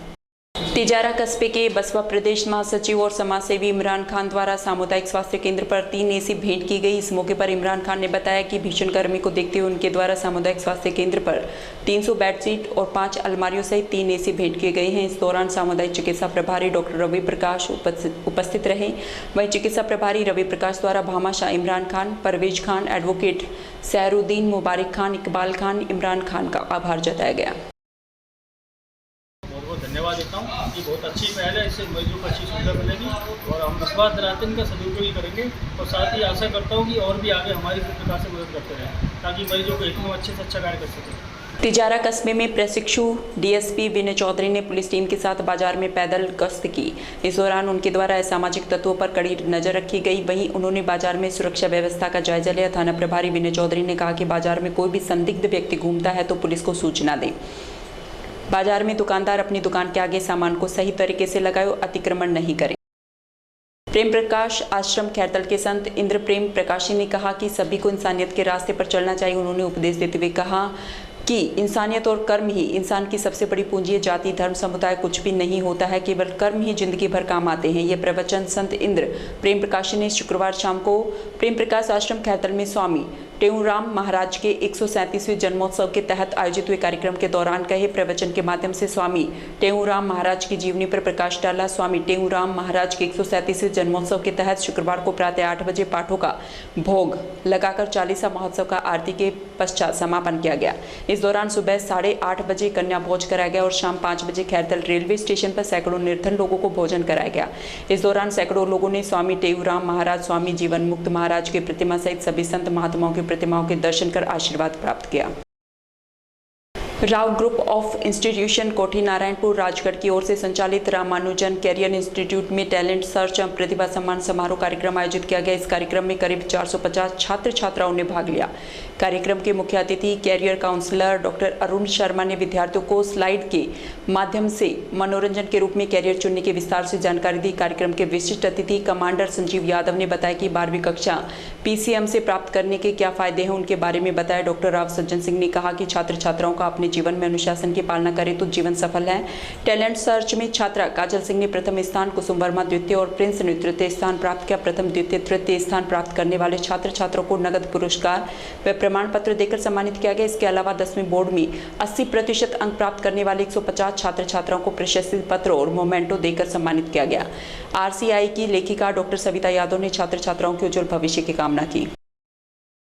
तिजारा कस्बे के बसपा प्रदेश महासचिव और समाजसेवी इमरान खान द्वारा सामुदायिक स्वास्थ्य केंद्र पर 3 एसी भेंट की गई। इस मौके पर इमरान खान ने बताया कि भीषण गर्मी को देखते हुए उनके द्वारा सामुदायिक स्वास्थ्य केंद्र पर 300 बेडशीट और 5 अलमारियों सहित 3 एसी भेंट किए गए हैं। इस दौरान सामुदायिक चिकित्सा प्रभारी डॉक्टर रवि प्रकाश उपस्थित रहे। वहीं चिकित्सा प्रभारी रवि प्रकाश द्वारा भामाशाह इमरान खान, परवेज खान, एडवोकेट सहरुद्दीन, मुबारक खान, इकबाल खान, इमरान खान का आभार जताया गया। धन्यवाद देता हूँ कि बहुत अच्छी पहल है, इससे मरीजों को अच्छी सुविधा मिलेगी और हम विश्वास दिलाते हैं इनका सदुपयोग करेंगे और साथ ही आशा करता हूँ कि और भी आगे हमारी इस प्रकार से मदद करते रहें ताकि मरीजों को इतना अच्छे से अच्छा कार्य कर सकें। तिजारा कस्बे में प्रशिक्षु डीएसपी विनय चौधरी ने पुलिस टीम के साथ बाजार में पैदल गश्त की। इस दौरान उनके द्वारा असामाजिक तत्वों पर कड़ी नजर रखी गई। वहीं उन्होंने बाजार में सुरक्षा व्यवस्था का जायजा लिया। थाना प्रभारी विनय चौधरी ने कहा कि बाजार में कोई भी संदिग्ध व्यक्ति घूमता है तो पुलिस को सूचना दें। बाजार में दुकानदार अपनी दुकान के आगे सामान को सही तरीके से लगाए, अतिक्रमण नहीं करें। प्रेम प्रकाश आश्रम खैरतल के संत इंद्र प्रेम प्रकाशी ने कहा कि सभी को इंसानियत के रास्ते पर चलना चाहिए। उन्होंने उपदेश देते हुए कहा कि इंसानियत और कर्म ही इंसान की सबसे बड़ी पूंजी है। जाति, धर्म, समुदाय कुछ भी नहीं होता है, केवल कर्म ही जिंदगी भर काम आते हैं। ये प्रवचन संत इंद्र प्रेम प्रकाशी ने शुक्रवार शाम को प्रेम प्रकाश आश्रम खैरतल में स्वामी टेऊराम महाराज के 137वें जन्मोत्सव के तहत आयोजित हुए कार्यक्रम के दौरान कहे प्रवचन के माध्यम से स्वामी टेऊराम महाराज की जीवनी पर प्रकाश डाला। स्वामी टेऊराम महाराज के 137वें जन्मोत्सव के तहत शुक्रवार को प्रातः 8 बजे पाठों का भोग लगाकर 40वां महोत्सव का आरती के पश्चात समापन किया गया। इस दौरान सुबह 8:30 बजे कन्या भोज कराया गया और शाम 5 बजे खैरतल रेलवे स्टेशन पर सैकड़ों निर्धन लोगों को भोजन कराया गया। इस दौरान सैकड़ों लोगों ने स्वामी टेऊराम महाराज, स्वामी जीवन मुक्त महाराज की प्रतिमा सहित सभी संत महात्माओं की प्रतिमाओं के दर्शन कर आशीर्वाद प्राप्त किया। राव ग्रुप ऑफ इंस्टीट्यूशन कोठी नारायणपुर राजगढ़ की ओर से संचालित रामानुजन कैरियर इंस्टीट्यूट में टैलेंट सर्च एवं प्रतिभा सम्मान समारोह कार्यक्रम आयोजित किया गया। इस कार्यक्रम में करीब 450 छात्र छात्राओं ने भाग लिया। कार्यक्रम के मुख्य अतिथि career counsellor doctor Arun Sharma ने विद्यार्थियों को स्लाइड के माध्यम से मनोरंजन के रूप में कैरियर चुनने की विस्तार से जानकारी दी। कार्यक्रम के विशिष्ट अतिथि कमांडर संजीव यादव ने बताया कि 12वीं कक्षा PCM से प्राप्त करने के क्या फायदे हैं उनके बारे में बताया। डॉक्टर राव सज्जन सिंह ने कहा कि छात्र छात्राओं का अपने जीवन में अनुशासन की पालना करे तो जीवन सफल है। टैलेंट सर्च में छात्रा काजल सिंह ने प्रथम स्थान, कुसुम वर्मा द्वितीय और प्रिंस ने तृतीय स्थान प्राप्त किया। प्रथम, द्वितीय, तृतीय स्थान प्राप्त करने वाले छात्र छात्रों को नगद पुरस्कार व प्रमाण पत्र देकर सम्मानित किया गया। इसके अलावा 10वीं बोर्ड में 80% अंक प्राप्त करने वाले 150 छात्र छात्राओं को प्रशस्ति पत्र और मोमेंटो देकर सम्मानित किया गया। RCI की लेखिका डॉक्टर सविता यादव ने छात्र छात्राओं के उज्जवल भविष्य की कामना की।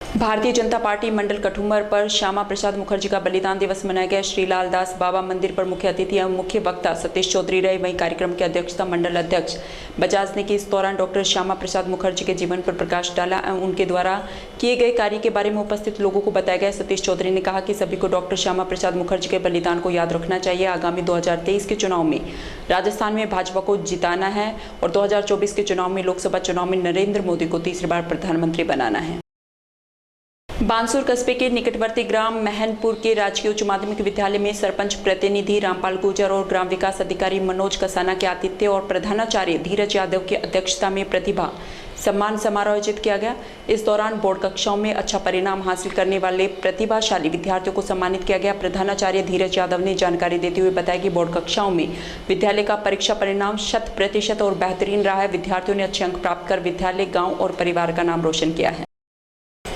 भारतीय जनता पार्टी मंडल कठुमर पर श्यामा प्रसाद मुखर्जी का बलिदान दिवस मनाया गया। श्री लाल दास बाबा मंदिर पर मुख्य अतिथि एवं मुख्य वक्ता सतीश चौधरी रहे। वहीं कार्यक्रम की अध्यक्षता मंडल अध्यक्ष बजाज ने की। इस दौरान डॉक्टर श्यामा प्रसाद मुखर्जी के जीवन पर प्रकाश डाला एवं उनके द्वारा किए गए कार्य के बारे में उपस्थित लोगों को बताया गया। सतीश चौधरी ने कहा कि सभी को डॉक्टर श्यामा प्रसाद मुखर्जी के बलिदान को याद रखना चाहिए। आगामी 2023 के चुनाव में राजस्थान में भाजपा को जिताना है और 2024 के चुनाव में लोकसभा चुनाव में नरेंद्र मोदी को तीसरी बार प्रधानमंत्री बनाना है। बानसूर कस्बे के निकटवर्ती ग्राम महनपुर के राजकीय उच्च माध्यमिक विद्यालय में सरपंच प्रतिनिधि रामपाल गुर्जर और ग्राम विकास अधिकारी मनोज कसाना के आतिथ्य और प्रधानाचार्य धीरज यादव की अध्यक्षता में प्रतिभा सम्मान समारोह आयोजित किया गया। इस दौरान बोर्ड कक्षाओं में अच्छा परिणाम हासिल करने वाले प्रतिभाशाली विद्यार्थियों को सम्मानित किया गया। प्रधानाचार्य धीरज यादव ने जानकारी देते हुए बताया कि बोर्ड कक्षाओं में विद्यालय का परीक्षा परिणाम 100% और बेहतरीन रहा है। विद्यार्थियों ने अच्छे अंक प्राप्त कर विद्यालय, गाँव और परिवार का नाम रोशन किया है।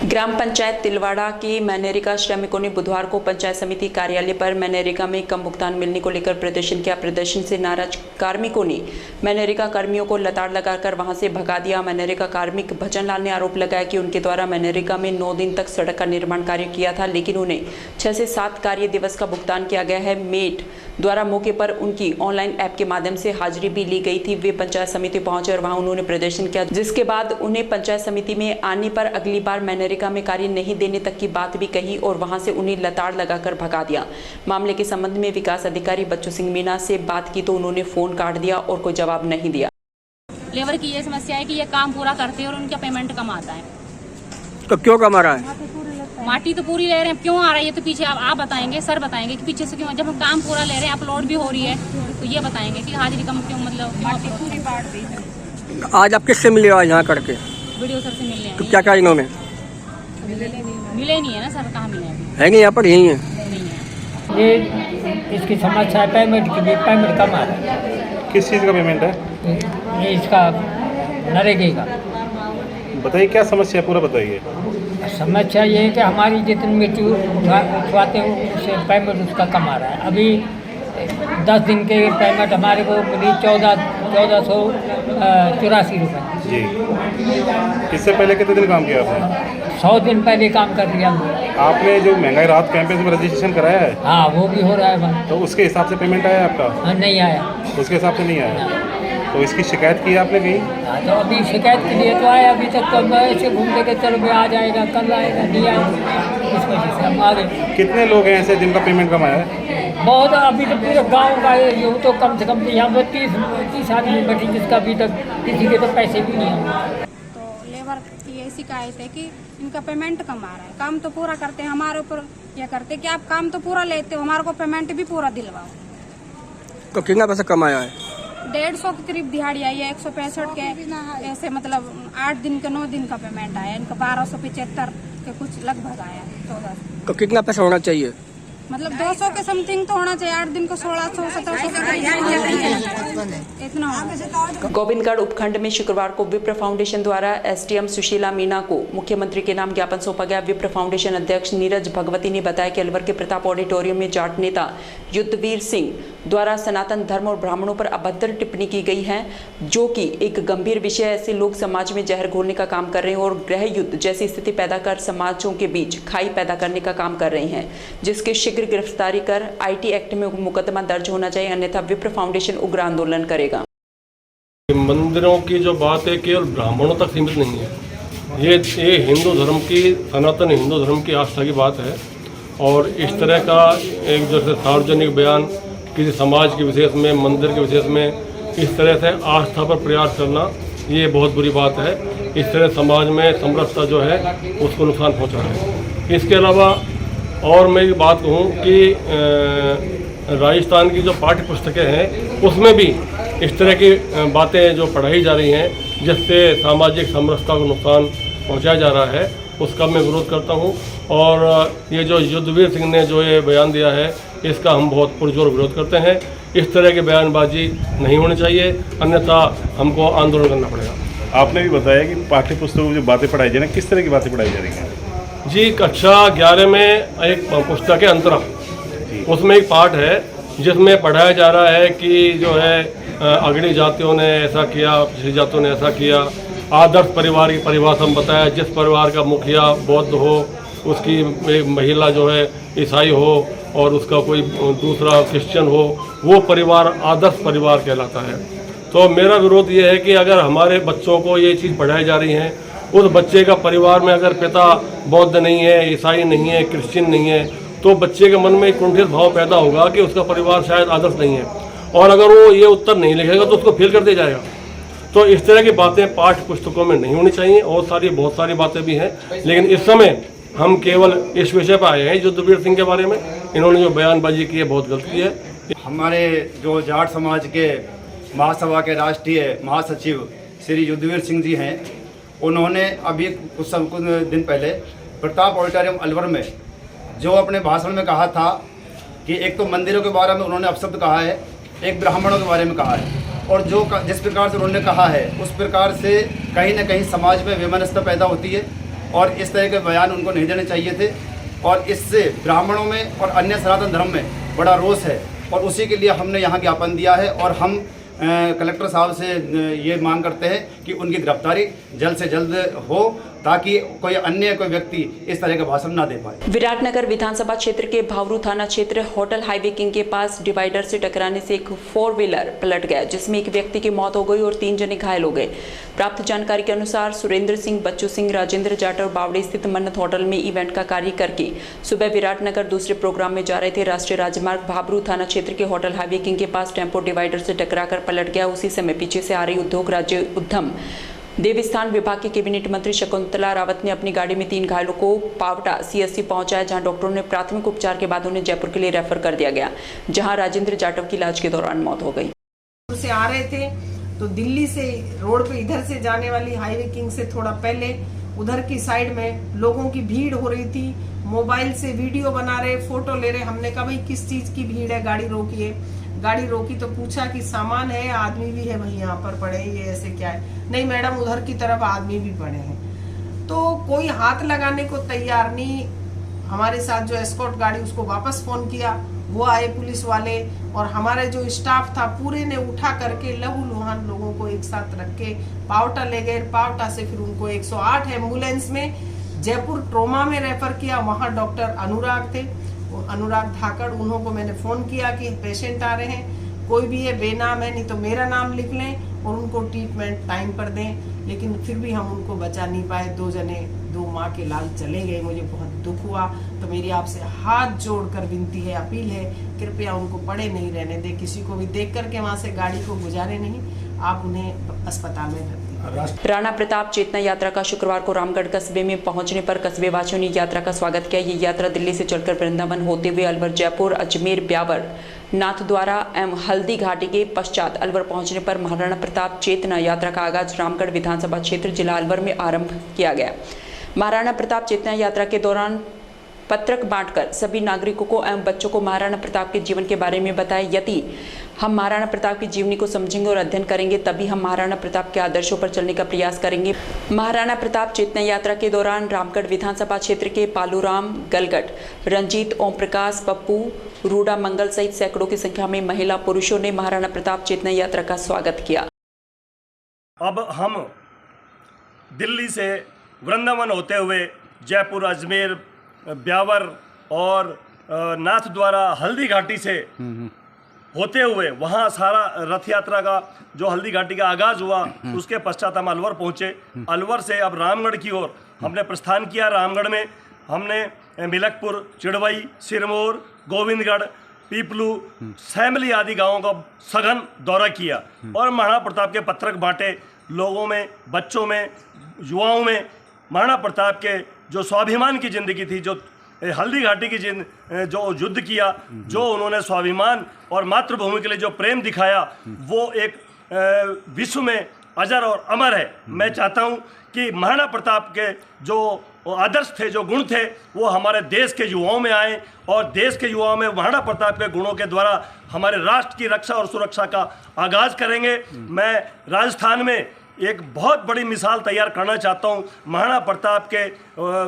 ग्राम पंचायत तिलवाड़ा के मनरेगा श्रमिकों ने बुधवार को पंचायत समिति कार्यालय पर मनरेगा में कम भुगतान मिलने को लेकर प्रदर्शन किया। प्रदर्शन से नाराज कार्मिकों ने मनरेगा कर्मियों को लताड़ लगाकर वहां से भगा दिया। मनरेगा कार्मिक भजन लाल ने आरोप लगाया कि उनके द्वारा मनरेगा में 9 दिन तक सड़क का निर्माण कार्य किया था, लेकिन उन्हें 6 से 7 कार्य दिवस का भुगतान किया गया है। मेट द्वारा मौके पर उनकी ऑनलाइन ऐप के माध्यम से हाजिरी भी ली गई थी। वे पंचायत समिति पहुंचे और वहां उन्होंने प्रदर्शन किया, जिसके बाद उन्हें पंचायत समिति में आने पर अगली बार मनरेगा में कार्य नहीं देने तक की बात भी कही और वहां से उन्हें लताड़ लगाकर भगा दिया। मामले के संबंध में विकास अधिकारी बच्चू सिंह मीणा से बात की तो उन्होंने फोन काट दिया और कोई जवाब नहीं दिया। लेबर की ये समस्या है कि ये काम पूरा करते हैं और उनका पेमेंट कम आता है। तो क्यों कम आ रहा है? माटी तो पूरी ले रहे हैं, क्यों आ रही है तो पीछे आप बताएंगे, सर बताएंगे कि पीछे से क्यों। जब हम काम पूरा ले रहे हैं, अपलोड भी हो रही है, तो ये बताएंगे कि हाजिरी कम क्यों, मतलब माटी पूरी बांट दी। आज आप किससे मिले हो यहाँ करके? वीडियो सर से मिलने। तो क्या क्या इन्होंने मिले नहीं है ना सर, कहाँ मिले है? नहीं, यहाँ पर यही है। ये इसकी समस्या है पेमेंट की, पेमेंट कम आ रहा है। किस चीज़ का पेमेंट है? ये इसका नरेगा का। बताइए क्या समस्या है, पूरा बताइए। समस्या ये है कि हमारी जितनी मिट्टी उठवाते हो उससे पेमेंट उसका कम आ रहा है। अभी 10 दिन के पेमेंट हमारे को मिली 1484 रुपये जी। इससे पहले कितने दिन काम किया आपने? 100 दिन पहले काम कर लिया। आपने जो महंगाई राहत कैंपेन में रजिस्ट्रेशन कराया है? हाँ, वो भी हो रहा है। तो उसके हिसाब से पेमेंट आया आपका? हाँ, नहीं आया। उसके हिसाब से नहीं आया? तो इसकी शिकायत की आपने कहीं? हाँ, तो अभी शिकायत के लिए तो आया, अभी तक तो मैं ऐसे घूमते के चलो आ जाएगा, कल आएगा, नहीं आएगा, इस वजह से हम आ गए। कितने लोग हैं ऐसे जिनका पेमेंट कम आया है? बहुत, अभी तो पूरे गांव का ये तो कम से कम यहाँ पर 30 आदमी बैठी जिसका अभी तक किसी के तो पैसे भी नहीं आए। तो लेबर की ये शिकायत है कि इनका पेमेंट कम आ रहा है। काम तो पूरा करते हैं, हमारे ऊपर यह करते कि आप काम तो पूरा लेते हो, हमारे को पेमेंट भी पूरा दिलवाओ। तो कितना पैसा कम आया है? 150 के करीब दिहाड़ी आई है। 165 के ऐसे मतलब 8 दिन के 9 दिन का पेमेंट आया। इनका 1275 के कुछ लगभग आया। 14। तो कितना पैसा होना चाहिए? मतलब 200 के समथिंग तो होना चाहिए, 8 दिन को 1600 1700 इतना होगा। गोविंदगढ़ उपखंड में शुक्रवार को विप्र फाउंडेशन द्वारा एसडीएम सुशीला मीना को मुख्यमंत्री के नाम ज्ञापन सौंपा गया। विप्र फाउंडेशन अध्यक्ष नीरज भगवती ने बताया कि अलवर के प्रताप ऑडिटोरियम में जाट नेता युद्धवीर सिंह द्वारा सनातन धर्म और ब्राह्मणों पर अभद्र टिप्पणी की गई है, जो कि एक गंभीर विषय। ऐसे लोग समाज में जहर घोलने का काम कर रहे हैं और गृह युद्ध जैसी स्थिति पैदा कर समाजों के बीच खाई पैदा करने का काम कर रहे हैं, जिसके शीघ्र गिरफ्तारी कर आईटी एक्ट में मुकदमा दर्ज होना चाहिए, अन्यथा विप्र फाउंडेशन उग्र आंदोलन करेगा। मंदिरों की जो बात है केवल ब्राह्मणों तक सीमित नहीं है, ये हिंदू धर्म की, सनातन हिंदू धर्म की आस्था की बात है। और इस तरह का एक जैसे सार्वजनिक बयान किसी समाज के विशेष में, मंदिर के विशेष में इस तरह से आस्था पर प्रयास करना, ये बहुत बुरी बात है। इस तरह समाज में समरसता जो है उसको नुकसान पहुंचा है। इसके अलावा और मैं एक बात कहूँ कि राजस्थान की जो पाठ्य पुस्तकें हैं उसमें भी इस तरह की बातें जो पढ़ाई जा रही हैं जिससे सामाजिक समरसता को नुकसान पहुंचाया जा रहा है, उसका मैं विरोध करता हूं। और ये जो युद्धवीर सिंह ने जो ये बयान दिया है इसका हम बहुत पुरजोर विरोध करते हैं। इस तरह की बयानबाजी नहीं होनी चाहिए, अन्यथा हमको आंदोलन करना पड़ेगा। आपने भी बताया कि पाठ्य पुस्तकों में जो बातें पढ़ाई जा रही हैं, किस तरह की बातें पढ़ाई जा रही हैं? जी, कक्षा 11 में एक पुस्तक है अंतरा, उसमें एक पाठ है जिसमें पढ़ाया जा रहा है कि जो है अग्रणी जातियों ने ऐसा किया, पिछड़ी जातियों ने ऐसा किया। आदर्श परिवार की परिभाषा में बताया, जिस परिवार का मुखिया बौद्ध हो, उसकी एक महिला जो है ईसाई हो और उसका कोई दूसरा क्रिश्चियन हो, वो परिवार आदर्श परिवार कहलाता है। तो मेरा विरोध ये है कि अगर हमारे बच्चों को ये चीज़ पढ़ाई जा रही है, उस बच्चे का परिवार में अगर पिता बौद्ध नहीं है, ईसाई नहीं है, क्रिश्चियन नहीं है, तो बच्चे के मन में एक कुंठित भाव पैदा होगा कि उसका परिवार शायद आदर्श नहीं है, और अगर वो ये उत्तर नहीं लिखेगा तो उसको फेल कर दिया जाएगा। तो इस तरह की बातें पाठ्य पुस्तकों में नहीं होनी चाहिए। और बहुत सारी बातें भी हैं, लेकिन इस समय हम केवल इस विषय पर आए हैं युद्धवीर सिंह के बारे में। इन्होंने जो बयानबाजी की है बहुत गलती है। हमारे जो जाट समाज के महासभा के राष्ट्रीय महासचिव श्री युद्धवीर सिंह जी हैं, उन्होंने अभी कुछ दिन पहले प्रताप ऑडिटोरियम अलवर में जो अपने भाषण में कहा था कि एक तो मंदिरों के बारे में उन्होंने अपशब्द कहा है, एक ब्राह्मणों के बारे में कहा है, और जो जिस प्रकार से उन्होंने कहा है उस प्रकार से कहीं ना कहीं समाज में वैमनस्यता पैदा होती है और इस तरह के बयान उनको नहीं देने चाहिए थे। और इससे ब्राह्मणों में और अन्य सनातन धर्म में बड़ा रोष है और उसी के लिए हमने यहाँ ज्ञापन दिया है। और हम कलेक्टर साहब से ये मांग करते हैं कि उनकी गिरफ्तारी जल्द से जल्द हो, ताकि कोई व्यक्ति इस तरह का भाषण ना दे पाए। विराटनगर विधानसभा क्षेत्र के भावरू थाना क्षेत्र होटल हाईवे किंग के पास डिवाइडर से टकराने से एक 4 व्हीलर पलट गया, जिसमें एक व्यक्ति की मौत हो गई और 3 जने घायल हो गए। प्राप्त जानकारी के अनुसार सुरेंद्र सिंह, बच्चू सिंह, राजेंद्र जाटव बावड़ी स्थित मन्नत होटल में इवेंट का कार्य करके सुबह विराटनगर दूसरे प्रोग्राम में जा रहे थे। राष्ट्रीय राजमार्ग भाबरू थाना क्षेत्र के होटल हाईवे किंग के पास टेम्पो डिवाइडर से टकराकर पलट गया। उसी समय पीछे से आ रही उद्योग राज्य उद्यम देवस्थान विभाग के कैबिनेट मंत्री शकुंतला रावत ने अपनी गाड़ी में 3 घायलों को पावटा सीएससी पहुंचाया, जहां डॉक्टरों ने प्राथमिक उपचार के बाद उन्हें जयपुर के लिए रेफर कर दिया गया, जहां राजेंद्र जाटव की इलाज के दौरान मौत हो गई। से आ रहे थे तो दिल्ली से रोड पे इधर से जाने वाली हाईवे किंग से थोड़ा पहले उधर की साइड में लोगों की भीड़ हो रही थी, मोबाइल से वीडियो बना रहे, फोटो ले रहे। हमने कहा भाई किस चीज की भीड़ है, गाड़ी रोकिए। गाड़ी रोकी तो पूछा कि सामान है, आदमी भी है भाई यहाँ पर पड़े, ये ऐसे क्या है? नहीं मैडम, उधर की तरफ आदमी भी पड़े हैं। तो कोई हाथ लगाने को तैयार नहीं। हमारे साथ जो एस्कॉर्ट गाड़ी, उसको वापस फोन किया, वो आए पुलिस वाले, और हमारे जो स्टाफ था पूरे ने उठा करके लहूलुहान लोगों को एक साथ रख के पावटा ले गए। पावटा से फिर उनको 108 एम्बुलेंस में जयपुर ट्रोमा में रेफर किया। वहाँ डॉक्टर अनुराग थे, अनुराग धाकड़, उन्होंने मैंने फोन किया कि पेशेंट आ रहे हैं, कोई भी है बेनाम है, नहीं तो मेरा नाम लिख लें और उनको ट्रीटमेंट टाइम पर दें। लेकिन फिर भी हम उनको बचा नहीं पाए। 2 जने, 2 माँ के लाल चले गए। मुझे बहुत दुख हुआ। तो मेरी आपसे हाथ जोड़कर विनती है, अपील है, कृपया उनको पड़े नहीं रहने दे। किसी को भी देख करके वहाँ से गाड़ी को गुजारे नहीं, आप उन्हें अस्पताल में भर्ती। राणा प्रताप चेतना यात्रा का शुक्रवार को रामगढ़ कस्बे में पहुंचने पर कस्बे वासियों ने यात्रा का स्वागत किया। ये यात्रा दिल्ली से चलकर वृंदावन होते हुए अलवर, जयपुर, अजमेर, ब्यावर, नाथद्वारा एवं हल्दी घाटी के पश्चात अलवर पहुंचने पर महाराणा प्रताप चेतना यात्रा का आगाज रामगढ़ विधानसभा क्षेत्र जिला अलवर में आरंभ किया गया। महाराणा प्रताप चेतना यात्रा के दौरान पत्रक बांटकर सभी नागरिकों को एवं बच्चों को महाराणा प्रताप के जीवन के बारे में बताया। यदि हम महाराणा प्रताप की जीवनी को समझेंगे और अध्ययन करेंगे तभी हम महाराणा प्रताप के आदर्शों पर चलने का प्रयास करेंगे। महाराणा प्रताप चेतना यात्रा के दौरान रामगढ़ विधानसभा क्षेत्र के पालूराम, गलगट, रंजीत, ओम प्रकाश, पप्पू, रूडा, मंगल सहित सैकड़ों की संख्या में महिला पुरुषों ने महाराणा प्रताप चेतना यात्रा का स्वागत किया। अब हम दिल्ली से वृंदावन होते हुए जयपुर, अजमेर, ब्यावर और नाथ द्वारा हल्दी घाटी से होते हुए वहाँ सारा रथ यात्रा का जो हल्दी घाटी का आगाज़ हुआ उसके पश्चात हम अलवर पहुँचे। अलवर से अब रामगढ़ की ओर हमने प्रस्थान किया। रामगढ़ में हमने मिलकपुर, चिड़वई, सिरमौर, गोविंदगढ़, पीपलू, सैमली आदि गांवों का सघन दौरा किया और महाराणा प्रताप के पत्रक बांटे। लोगों में, बच्चों में, युवाओं में महाराणा प्रताप के जो स्वाभिमान की ज़िंदगी थी, जो हल्दी घाटी की जो युद्ध किया, जो उन्होंने स्वाभिमान और मातृभूमि के लिए जो प्रेम दिखाया, वो एक विश्व में अजर और अमर है। मैं चाहता हूँ कि महाराणा प्रताप के जो आदर्श थे, जो गुण थे, वो हमारे देश के युवाओं में आए और देश के युवाओं में महाराणा प्रताप के गुणों के द्वारा हमारे राष्ट्र की रक्षा और सुरक्षा का आगाज़ करेंगे। मैं राजस्थान में एक बहुत बड़ी मिसाल तैयार करना चाहता हूँ। महाराणा प्रताप के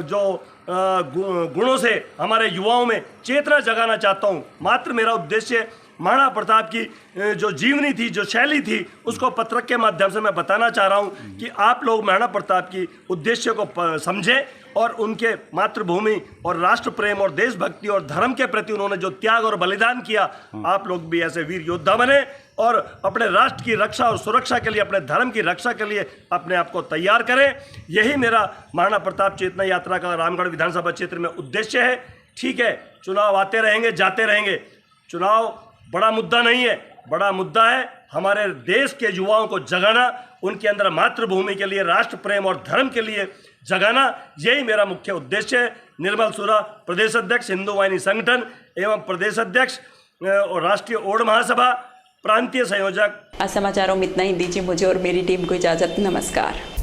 जो गुणों से हमारे युवाओं में चेतना जगाना चाहता हूँ। मात्र मेरा उद्देश्य महाराणा प्रताप की जो जीवनी थी, जो शैली थी, उसको पत्रक के माध्यम से मैं बताना चाह रहा हूँ कि आप लोग महाराणा प्रताप की उद्देश्य को समझें और उनके मातृभूमि और राष्ट्र प्रेम और देशभक्ति और धर्म के प्रति उन्होंने जो त्याग और बलिदान किया, आप लोग भी ऐसे वीर योद्धा बने और अपने राष्ट्र की रक्षा और सुरक्षा के लिए, अपने धर्म की रक्षा के लिए अपने आप को तैयार करें। यही मेरा महाराणा प्रताप चेतना यात्रा का रामगढ़ विधानसभा क्षेत्र में उद्देश्य है। ठीक है, चुनाव आते रहेंगे, जाते रहेंगे, चुनाव बड़ा मुद्दा नहीं है। बड़ा मुद्दा है हमारे देश के युवाओं को जगाना, उनके अंदर मातृभूमि के लिए, राष्ट्र प्रेम और धर्म के लिए जगाना। यही मेरा मुख्य उद्देश्य है। निर्मल सुरा, प्रदेश अध्यक्ष हिंदू वाहिनी संगठन एवं प्रदेश अध्यक्ष और राष्ट्रीय ओड महासभा, प्रांतीय संयोजक। समाचारों में इतना ही। दीजिए मुझे और मेरी टीम को इजाजत। नमस्कार।